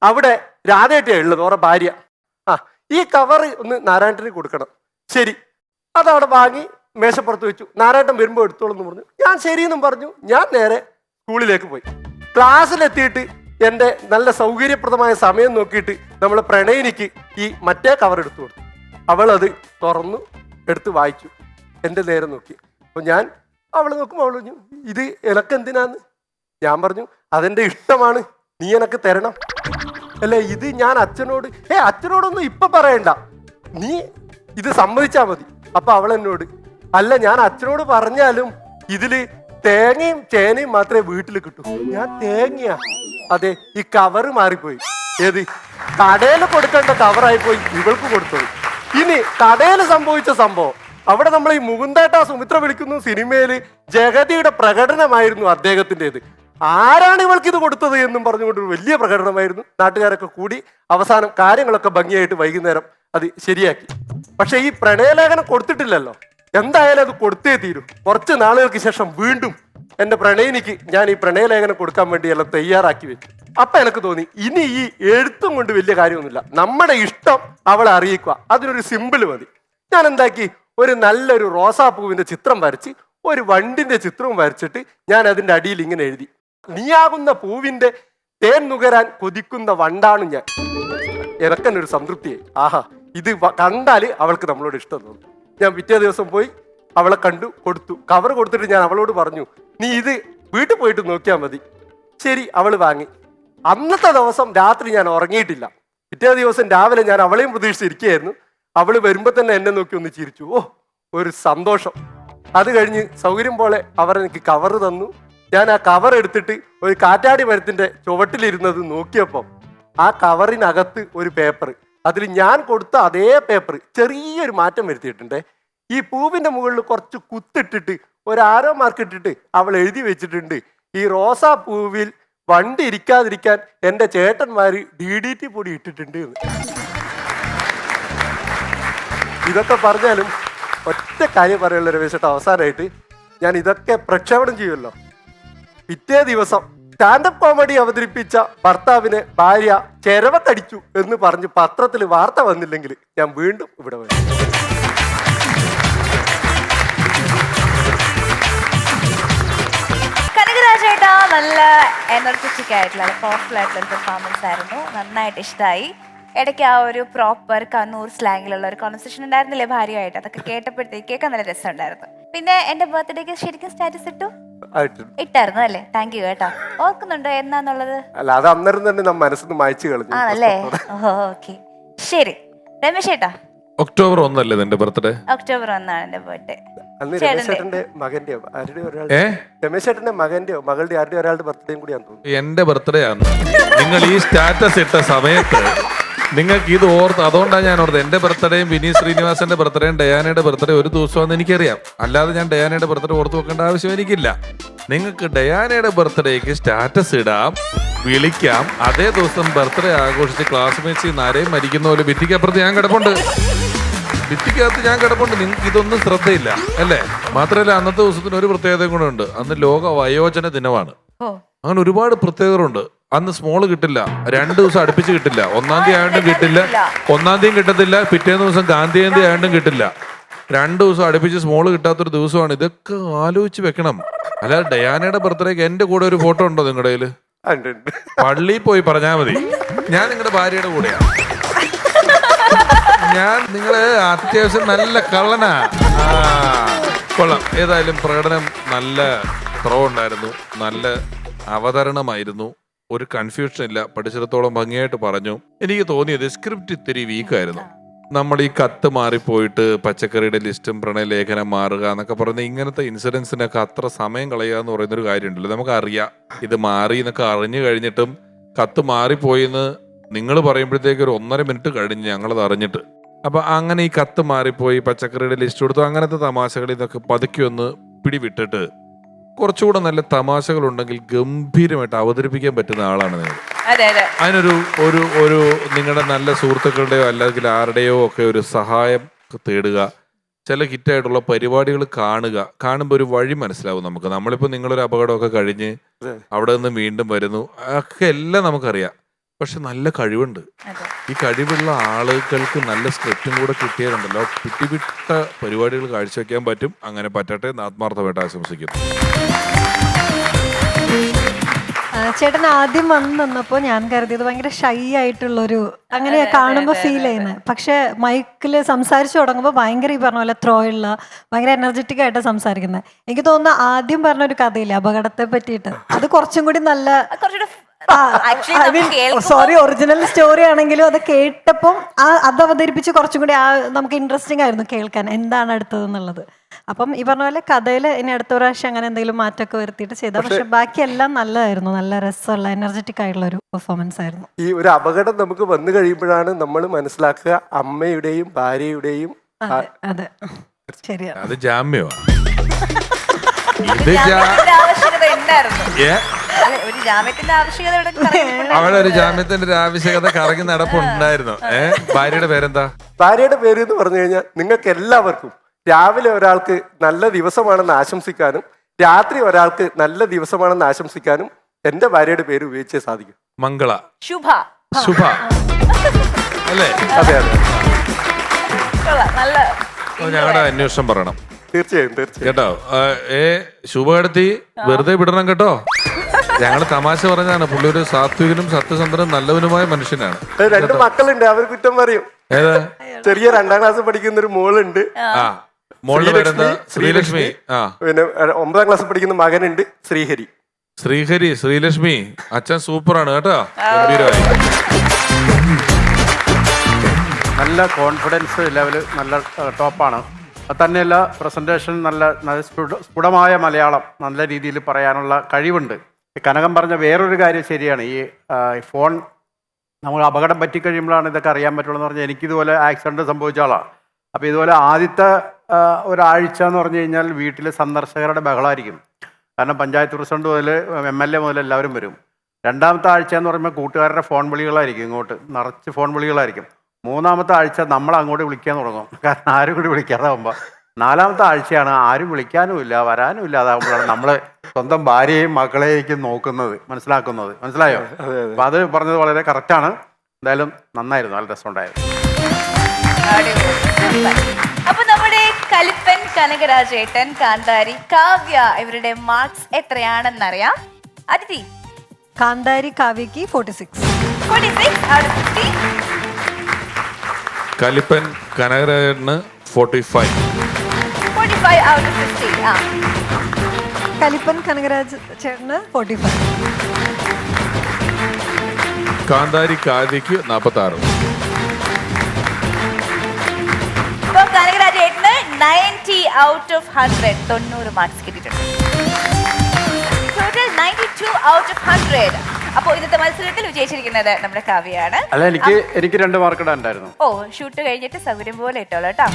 അവിടെ രാധേട്ടിയാണ് ഉള്ളത്, ഓരോ ഭാര്യ. ഈ കവർ ഒന്ന് നാരായണന് കൊടുക്കണം. ശരി, അതവിടെ വാങ്ങി മേശപ്പുറത്ത് വെച്ചു. നാരായണൻ വരുമ്പോൾ എടുത്തോളെന്ന് പറഞ്ഞു. ഞാൻ ശരിയെന്നും പറഞ്ഞു. ഞാൻ നേരെ സ്കൂളിലേക്ക് പോയി. ക്ലാസ്സിലെത്തിയിട്ട് എൻ്റെ നല്ല സൗകര്യപ്രദമായ സമയം നോക്കിയിട്ട് നമ്മൾ പ്രണയിനിക്ക് ഈ മറ്റേ കവർ എടുത്തു കൊടുത്തു. അവളത് തുറന്നു എടുത്ത് വായിച്ചു. എൻ്റെ നേരെ നോക്കി. അപ്പൊ ഞാൻ അവള് നോക്കുമ്പോൾ അവള് പറഞ്ഞു ഇത് എനക്കെന്തിനാന്ന്. ഞാൻ പറഞ്ഞു അതെന്റെ ഇഷ്ടമാണ്, നീ എനക്ക് തരണം. അല്ലേ ഇത് ഞാൻ അച്ഛനോട് അച്ഛനോടൊന്നും ഇപ്പൊ പറയണ്ട, നീ ഇത് സമ്മതിച്ചാ മതി. അപ്പൊ അവൾ എന്നോട് അല്ല ഞാൻ അച്ഛനോട് പറഞ്ഞാലും ഇതില് തേങ്ങയും ചേനയും മാത്രമേ വീട്ടിൽ കിട്ടൂ. ഞാൻ തേങ്ങയാ? അതെ, ഈ കവറ് മാറിപ്പോയി. ഏത് കടയിൽ കൊടുക്കേണ്ട കവറായി പോയി ഇവൾക്ക് കൊടുത്തത്. ഇനി കടയിൽ സംഭവിച്ച സംഭവം, അവിടെ നമ്മൾ ഈ മുകുന്ദേട്ട സുമിത്ര വിളിക്കുന്നു സിനിമയില് ജഗതിയുടെ പ്രകടനമായിരുന്നു അദ്ദേഹത്തിൻ്റെത്. ആരാണ് ഇവൾക്ക് ഇത് കൊടുത്തത് എന്നും പറഞ്ഞുകൊണ്ടൊരു വലിയ പ്രകടനമായിരുന്നു. നാട്ടുകാരൊക്കെ കൂടി അവസാനം കാര്യങ്ങളൊക്കെ ഭംഗിയായിട്ട് വൈകുന്നേരം അത് ശരിയാക്കി. പക്ഷെ ഈ പ്രണയലേഖനം കൊടുത്തിട്ടില്ലല്ലോ, എന്തായാലും അത് കൊടുത്തേ തീരൂ. കുറച്ച് നാളുകൾക്ക് ശേഷം വീണ്ടും എൻ്റെ പ്രണയിനിക്ക് ഞാൻ ഈ പ്രണയലേഖനം കൊടുക്കാൻ വേണ്ടി എല്ലാം തയ്യാറാക്കി വെച്ചു. അപ്പൊ എനിക്ക് തോന്നി ഇനി ഈ എഴുത്തും കൊണ്ട് വലിയ കാര്യമൊന്നുമില്ല, നമ്മുടെ ഇഷ്ടം അവളെ അറിയിക്കുക, അതിനൊരു സിമ്പിൾ മതി. ഞാൻ എന്താക്കി, ഒരു നല്ലൊരു റോസാപ്പൂവിന്റെ ചിത്രം വരച്ച് ഒരു വണ്ടിന്റെ ചിത്രവും വരച്ചിട്ട് ഞാൻ അതിന്റെ അടിയിൽ ഇങ്ങനെ എഴുതി, നീയാകുന്ന പൂവിന്റെ തേൻ നുകരാൻ കൊതിക്കുന്ന വണ്ടാണ് ഞാൻ. എനക്കെന്നൊരു സംതൃപ്തിയായി. ആഹാ, ഇത് കണ്ടാല് അവൾക്ക് നമ്മളോട് ഇഷ്ടം തോന്നും. ഞാൻ പിറ്റേ ദിവസം പോയി അവളെ കണ്ടു, കൊടുത്തു. കവർ കൊടുത്തിട്ട് ഞാൻ അവളോട് പറഞ്ഞു നീ ഇത് വീട്ടിൽ പോയിട്ട് നോക്കിയാൽ മതി. ശരി, അവള് വാങ്ങി. അന്നത്തെ ദിവസം രാത്രി ഞാൻ ഉറങ്ങിയിട്ടില്ല. പിറ്റേ ദിവസം രാവിലെ ഞാൻ അവളെയും പ്രതീക്ഷിച്ചിരിക്കുകയായിരുന്നു. അവള് വരുമ്പോ തന്നെ എന്നെ നോക്കി ഒന്ന് ചിരിച്ചു. ഓ, ഒരു സന്തോഷം. അത് കഴിഞ്ഞ് സൗകര്യം പോലെ അവർ എനിക്ക് കവർ തന്നു. ഞാൻ ആ കവർ എടുത്തിട്ട് ഒരു കാറ്റാടി മരത്തിന്റെ ചുവട്ടിലിരുന്നത് നോക്കിയപ്പം ആ കവറിനകത്ത് ഒരു പേപ്പർ, അതിൽ ഞാൻ കൊടുത്ത അതേ പേപ്പർ ചെറിയൊരു മാറ്റം വരുത്തിയിട്ടുണ്ട്. ഈ പൂവിന്റെ മുകളിൽ കുറച്ച് കുത്തിട്ടിട്ട് ഒരു ആരോ മാർക്ക് ഇട്ടിട്ട് അവൾ എഴുതി വെച്ചിട്ടുണ്ട്, ഈ റോസാ പൂവിൽ വണ്ടി ഇരിക്കാതിരിക്കാൻ എൻ്റെ ചേട്ടന്മാര് DDT പൊടി ഇട്ടിട്ടുണ്ട് എന്ന്. ഇതൊക്കെ പറഞ്ഞാലും ഒറ്റ കാര്യം പറയുള്ള രമേശേട്ട, അവസാനമായിട്ട് ഞാൻ ഇതൊക്കെ പ്രക്ഷേപണം ചെയ്യുമല്ലോ. പിറ്റേ ദിവസം സ്റ്റാൻഡപ്പ് കോമഡി അവതരിപ്പിച്ച ഭർത്താവിനെ ഭാര്യ ചെരവത്തടിച്ചു എന്ന് പറഞ്ഞ് പത്രത്തിൽ വാർത്ത വന്നില്ലെങ്കിൽ ഞാൻ വീണ്ടും ഇവിടെ വരും. കനകരാജേട്ടാ, നല്ല എനർജറ്റിക് ആയിട്ടുള്ള പവർഫുൾ ആയിട്ടുള്ള ഒരു പെർഫോമൻസ് ആയിരുന്നു. നന്നായിട്ട് ഇഷ്ടമായി. ഇടയ്ക്ക് ആ ഒരു പ്രോപ്പർ കണ്ണൂർ സ്ലാങ്ങിലുള്ള ഒരു കോൺവെർസേഷൻ ഉണ്ടായിരുന്നില്ലേ ഭാര്യയായിട്ട്, അതൊക്കെ കേട്ടപ്പോഴത്തേക്ക് കേൾക്കാൻ നല്ല രസമുണ്ടായിരുന്നു. പിന്നെ എന്റെ ബർത്ത്ഡേക്ക് ശരിക്കും സ്റ്റാറ്റസ് ഇട്ടായിരുന്നു അല്ലേ? താങ്ക് യു കേട്ടോ. ഓർക്കുന്നുണ്ടോ എന്നാന്നുള്ളത്? അല്ല, അത് അന്നേരം തന്നെ നമ്മ മനസ്സിന് മായ്ച്ചു കളഞ്ഞു. ആണല്ലേ? ഓക്കെ, ശരി. രമേശ് ചേട്ടാ, ഒക്ടോബർ 1 അല്ലേ നിന്റെ ബർത്ത്ഡേ? ഒക്ടോബർ 1 എന്റെ ബർത്ത്ഡേ. അന്ന് രമേശേട്ടന്റെ മകന്റെയോ ആരുടെ ഒരാളുടെ, രമേശേട്ടന്റെ മകന്റെയോ മകളുടെ ആരുടെ ഒരാളുടെ ബർത്ത്ഡേയും കൂടി ആണെന്ന് തോന്നുന്നു. എന്റെ ബർത്ത്ഡേ ആണ്. നിങ്ങൾ ഈ സ്റ്റാറ്റസ് ഇട്ട സമയത്ത് നിങ്ങൾക്ക് ഇത് ഓർത്ത്, അതുകൊണ്ടാണ് ഞാൻ ഓർത്തത്. എന്റെ ബർത്ത്ഡേയും വിനീത് ശ്രീനിവാസന്റെ ബർത്ത്ഡേയും ഡയാനയുടെ ബർത്ത്ഡേ ഒരു ദിവസമാണെന്ന് എനിക്കറിയാം. അല്ലാതെ ഞാൻ ഡയാനയുടെ ബർത്ത്ഡേ ഓർത്ത് വെക്കേണ്ട ആവശ്യം എനിക്കില്ല. നിങ്ങൾക്ക് ഡയാനയുടെ ബർത്ത്ഡേക്ക് സ്റ്റാറ്റസ് ഇടാം, വിളിക്കാം. അതേ ദിവസം ബർത്ത്ഡേ ആഘോഷിച്ച് ക്ലാസ്മേറ്റ്സിൽ നിന്ന് ആരെയും മരിക്കുന്ന പോലെ ഭിത്തിക്കപ്പുറത്ത് ഞാൻ കിടപ്പുണ്ട്, ഭിത്തിക്കകത്ത് ഞാൻ കിടപ്പുണ്ട്. നിങ്ങൾക്ക് ഇതൊന്നും ശ്രദ്ധയില്ല അല്ലേ? മാത്രമല്ല അന്നത്തെ ദിവസത്തിന് ഒരു പ്രത്യേകതയും കൂടെ ഉണ്ട്. അന്ന് ലോക വയോജന ദിനമാണ്. അങ്ങനെ ഒരുപാട് പ്രത്യേകതകളുണ്ട്. അന്ന് സ്മോള് കിട്ടില്ല, 2 ദിവസം അടുപ്പിച്ച് കിട്ടില്ല. 1-ാം തീയതി ആയതും കിട്ടില്ല, 1-ാം തീയതി കിട്ടത്തില്ല, പിറ്റേ ദിവസം ഗാന്ധി ജയന്തി ആയതും കിട്ടില്ല. 2 ദിവസം അടുപ്പിച്ച് സ്മോള് കിട്ടാത്തൊരു ദിവസമാണ്. ഇതൊക്കെ ആലോചിച്ച് വെക്കണം. അല്ലാതെ ഡയാനയുടെ ബർത്ത്ഡേക്ക് എന്റെ കൂടെ ഒരു ഫോട്ടോ ഉണ്ടോ നിങ്ങളുടെ കയ്യില്? പള്ളിയിൽ പോയി പറഞ്ഞാൽ മതി, ഞാൻ നിങ്ങളുടെ ഭാര്യയുടെ കൂടെയാ. ഞാൻ നിങ്ങള് അത്യാവശ്യം നല്ല കള്ളനാ. കൊള്ളാം. ഏതായാലും പ്രകടനം നല്ല ത്രോ ഉണ്ടായിരുന്നു, നല്ല അവതരണമായിരുന്നു, ഒരു കൺഫ്യൂഷൻ ഇല്ല, പഠിച്ചിടത്തോളം ഭംഗിയായിട്ട് പറഞ്ഞു. എനിക്ക് തോന്നിയത് സ്ക്രിപ്റ്റ് ഇത്തിരി വീക്കായിരുന്നു. നമ്മൾ ഈ കത്ത് മാറിപ്പോയിട്ട് പച്ചക്കറിയുടെ ലിസ്റ്റും പ്രണയലേഖനം മാറുക എന്നൊക്കെ പറയുന്ന ഇങ്ങനത്തെ ഇൻസിഡൻസിനൊക്കെ അത്ര സമയം കളയുക എന്ന് പറയുന്നൊരു കാര്യമുണ്ടല്ലോ. നമുക്കറിയാം ഇത് മാറി എന്നൊക്കെ അറിഞ്ഞു കഴിഞ്ഞിട്ടും കത്ത് മാറിപ്പോയിന്ന് നിങ്ങൾ പറയുമ്പോഴത്തേക്ക് ഒരു 1.5 മിനിറ്റ് കഴിഞ്ഞ് ഞങ്ങളത് അറിഞ്ഞിട്ട്. അപ്പൊ അങ്ങനെ ഈ കത്ത് മാറിപ്പോയി, പച്ചക്കറിയുടെ ലിസ്റ്റ് കൊടുത്തു, അങ്ങനത്തെ തമാശകളിൽ നിന്നൊക്കെ പതുക്കി ഒന്ന് പിടിവിട്ടിട്ട് കുറച്ചുകൂടെ നല്ല തമാശകൾ ഉണ്ടെങ്കിൽ ഗംഭീരമായിട്ട് അവതരിപ്പിക്കാൻ പറ്റുന്ന ആളാണ് നിങ്ങൾ. അതിനൊരു ഒരു ഒരു നിങ്ങളുടെ നല്ല സുഹൃത്തുക്കളുടെയോ അല്ലെങ്കിൽ ആരുടെയോ ഒക്കെ ഒരു സഹായം തേടുക. ചില ഹിറ്റായിട്ടുള്ള പരിപാടികൾ കാണുമ്പോൾ ഒരു വഴി മനസ്സിലാവും നമുക്ക്. നമ്മളിപ്പോൾ നിങ്ങളൊരു അപകടമൊക്കെ കഴിഞ്ഞ് അവിടെ നിന്ന് വീണ്ടും വരുന്നു, ഒക്കെ എല്ലാം നമുക്കറിയാം. പക്ഷെ നല്ല കഴിവുണ്ട്. ഈ കഴിവുള്ള ആളുകൾക്ക് നല്ല സ്ക്രിപ്റ്റും കൂടെ കിട്ടിയാലുണ്ടല്ലോ, വിട്ട പരിപാടികൾ കാഴ്ചവെക്കാൻ പറ്റും. അങ്ങനെ പറ്റട്ടെ എന്ന് ആത്മാർത്ഥമായിട്ട് ആശംസിക്കുന്നു. ചേട്ടൻ ആദ്യം വന്ന് നിന്നപ്പോ ഞാൻ കരുതിയത് ഭയങ്കര ഷൈ ആയിട്ടുള്ളൊരു അങ്ങനെയാ കാണുമ്പോ ഫീൽ ചെയ്യുന്നത്. പക്ഷെ മൈക്കില് സംസാരിച്ചു തുടങ്ങുമ്പോ ഭയങ്കര ഈ പറഞ്ഞ പോലെ ത്രോ ഉള്ള ഭയങ്കര എനർജറ്റിക് ആയിട്ട് സംസാരിക്കുന്നത്. എനിക്ക് തോന്നുന്നു ആദ്യം പറഞ്ഞൊരു കഥയില്ലേ അപകടത്തെ പറ്റിയിട്ട്, അത് കുറച്ചും കൂടി നല്ല സോറി ഒറിജിനൽ സ്റ്റോറി ആണെങ്കിലും അത് കേട്ടപ്പം അത് അവതരിപ്പിച്ച് കുറച്ചും കൂടി നമുക്ക് ഇൻട്രസ്റ്റിംഗ് ആയിരുന്നു കേൾക്കാൻ എന്താണ് അടുത്തതെന്നുള്ളത്. അപ്പം ഈ പറഞ്ഞ പോലെ കഥയിൽ ഇനി അടുത്ത പ്രാവശ്യം അങ്ങനെ എന്തെങ്കിലും മാറ്റമൊക്കെ വരുത്തിയിട്ട് ചെയ്താൽ, പക്ഷെ ബാക്കിയെല്ലാം നല്ലതായിരുന്നു. നല്ല രസമുള്ള എനർജറ്റിക് ആയിട്ടുള്ള ഒരു പെർഫോമൻസ് ആയിരുന്നു. ഈ ഒരു അപകടം നമുക്ക് വന്നു കഴിയുമ്പോഴാണ് നമ്മൾ മനസ്സിലാക്കുക അമ്മയുടെയും ഭാര്യയുടെയും. അതെ ശരിയാണ്. അത് ജാമ്യമാണ്. ആവശ്യകത ഉണ്ടായിരുന്നു. ഒരു ജാമ്യത്തിന്റെ ആവശ്യകത അവിടെ ഒരു ജാമ്യത്തിന്റെ ഒരു ആവശ്യകത കറങ്ങി നടപ്പുണ്ടായിരുന്നു. ഭാര്യയുടെ പേരെന്താ? ഭാര്യയുടെ പേര് എന്ന് പറഞ്ഞു കഴിഞ്ഞാൽ നിങ്ങൾക്ക് എല്ലാവർക്കും രാവിലെ ഒരാൾക്ക് നല്ല ദിവസമാണെന്ന് ആശംസിക്കാനും രാത്രി ഒരാൾക്ക് നല്ല ദിവസമാണെന്ന് ആശംസിക്കാനും എന്റെ ഭാര്യയുടെ പേര് ഉപയോഗിച്ചേ സാധിക്കും. മംഗള, ശുഭ, ശുഭ അല്ലേ? അതെ അതെ, നല്ല ഞങ്ങളുടെ അന്വേഷണം പറയണം. തീർച്ചയായും കേട്ടോ. ശുഭകടത്തി വെറുതെ വിടണം കേട്ടോ. ഞങ്ങള് തമാശ പറഞ്ഞാണ്. പുള്ളി ഒരു സാത്വികനും സത്യസന്ധനും നല്ലവനുമായ മനുഷ്യനാണ്. 2 മക്കളുണ്ട്, അവർ കുറ്റം പറയും. ഏതാ? ചെറിയ 2ാം ക്ലാസ് പഠിക്കുന്ന ഒരു മോളുണ്ട്. മോളുടെ പേരെന്താ? ശ്രീലക്ഷ്മി. പിന്നെ 9ാം ക്ലാസ് പഠിക്കുന്ന മകനുണ്ട് ശ്രീഹരി. ശ്രീഹരി, ശ്രീലക്ഷ്മി. അച്ഛൻ സൂപ്പറാണ് കേട്ടോ, ഗംഭീരമായി. നല്ല കോൺഫിഡൻസ് ലെവല് നല്ല ടോപ്പാണ്. അത് തന്നെയല്ല പ്രസൻറ്റേഷൻ നല്ല സ്ഫുടമായ മലയാളം നല്ല രീതിയിൽ പറയാനുള്ള കഴിവുണ്ട്. കനകം പറഞ്ഞ വേറൊരു കാര്യം ശരിയാണ്. ഈ ഫോൺ നമ്മൾ അപകടം പറ്റിക്കഴിയുമ്പോഴാണ് ഇതൊക്കെ അറിയാൻ പറ്റുള്ളൂ എന്ന് പറഞ്ഞാൽ എനിക്കിതുപോലെ ആക്സിഡൻറ്റ് സംഭവിച്ച ആളാണ്. അപ്പോൾ ഇതുപോലെ ആദ്യത്തെ ഒരാഴ്ച എന്ന് പറഞ്ഞു കഴിഞ്ഞാൽ വീട്ടിൽ സന്ദർശകരുടെ ബഹളമായിരിക്കും. കാരണം പഞ്ചായത്ത് പ്രസിഡന്റ് മുതൽ MLA മുതൽ എല്ലാവരും വരും. 2ാമത്തെ ആഴ്ച എന്ന് പറയുമ്പോൾ കൂട്ടുകാരുടെ ഫോൺ വിളികളായിരിക്കും, ഇങ്ങോട്ട് നിറച്ച് ഫോൺ വിളികളായിരിക്കും. 3ാമത്തെ ആഴ്ച നമ്മൾ അങ്ങോട്ട് വിളിക്കാൻ തുടങ്ങും, കാരണം ആരും കൂടി വിളിക്കാതാവുമ്പോൾ. 4ാമത്തെ ആഴ്ചയാണ് ആരും വിളിക്കാനും ഇല്ല വരാനും ഇല്ല, അതാകുമ്പോഴാണ് നമ്മൾ സ്വന്തം ഭാര്യയെയും മക്കളെയും നോക്കുന്നത്, മനസ്സിലായോ? അപ്പം അത് പറഞ്ഞത് വളരെ കറക്റ്റാണ്. എന്തായാലും നന്നായിരുന്നു, നല്ല രസമുണ്ടായിരുന്നു. അപ്പൊ നമ്മുടെ കലിപ്പൻ കനകരാജേട്ടൻ, കാന്താരി, കാവ്യ ഇവരുടെ മാർക്സ് എത്രയാണെന്നറിയാം. അതിഥി? കാന്താരി കാവ്യക്ക് 46. കലിപ്പൻ കനകരാജന് 45. കലിപ്പൻ കനകരാജ് ചേട്ടന് 45. കാന്താരി കാവ്യക്ക് 46. കനകരാജേട്ടന് 90 out of 100, 90 മാർക്സ് കിട്ടിയിട്ടുണ്ട്. Total 92 out of 100. അപ്പോ ഇന്നത്തെ മത്സരത്തിൽ വിജയിച്ചിരിക്കുന്നത് നമ്മുടെ കാവ്യയാണ്. അല്ല, എനിക്ക് 2 മാർക്ക് ഇടാനുണ്ടായിരുന്നു. ഓ, ഷൂട്ട് കഴിഞ്ഞിട്ട് സൗകര്യം പോലെ ഇട്ടോളൂ കേട്ടോ.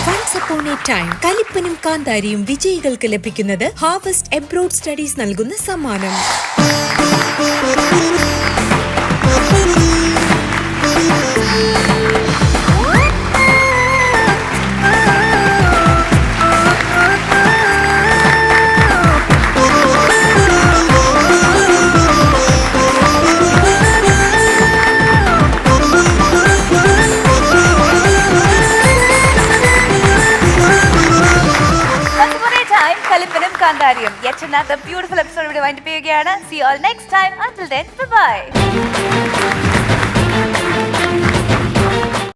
Once upon a time, കലിപ്പനും കാന്താരിയും വിജയികൾക്ക് ലഭിക്കുന്നത് ഹാർവസ്റ്റ് എബ്രോഡ് സ്റ്റഡീസ് നൽകുന്ന സമ്മാനം. കാന്താരിയും yet another beautiful episode ഇവിടെ വൈൻഡ് അപ്പ് ചെയ്യുകയാണ്. See you all next time. Until then, bye bye.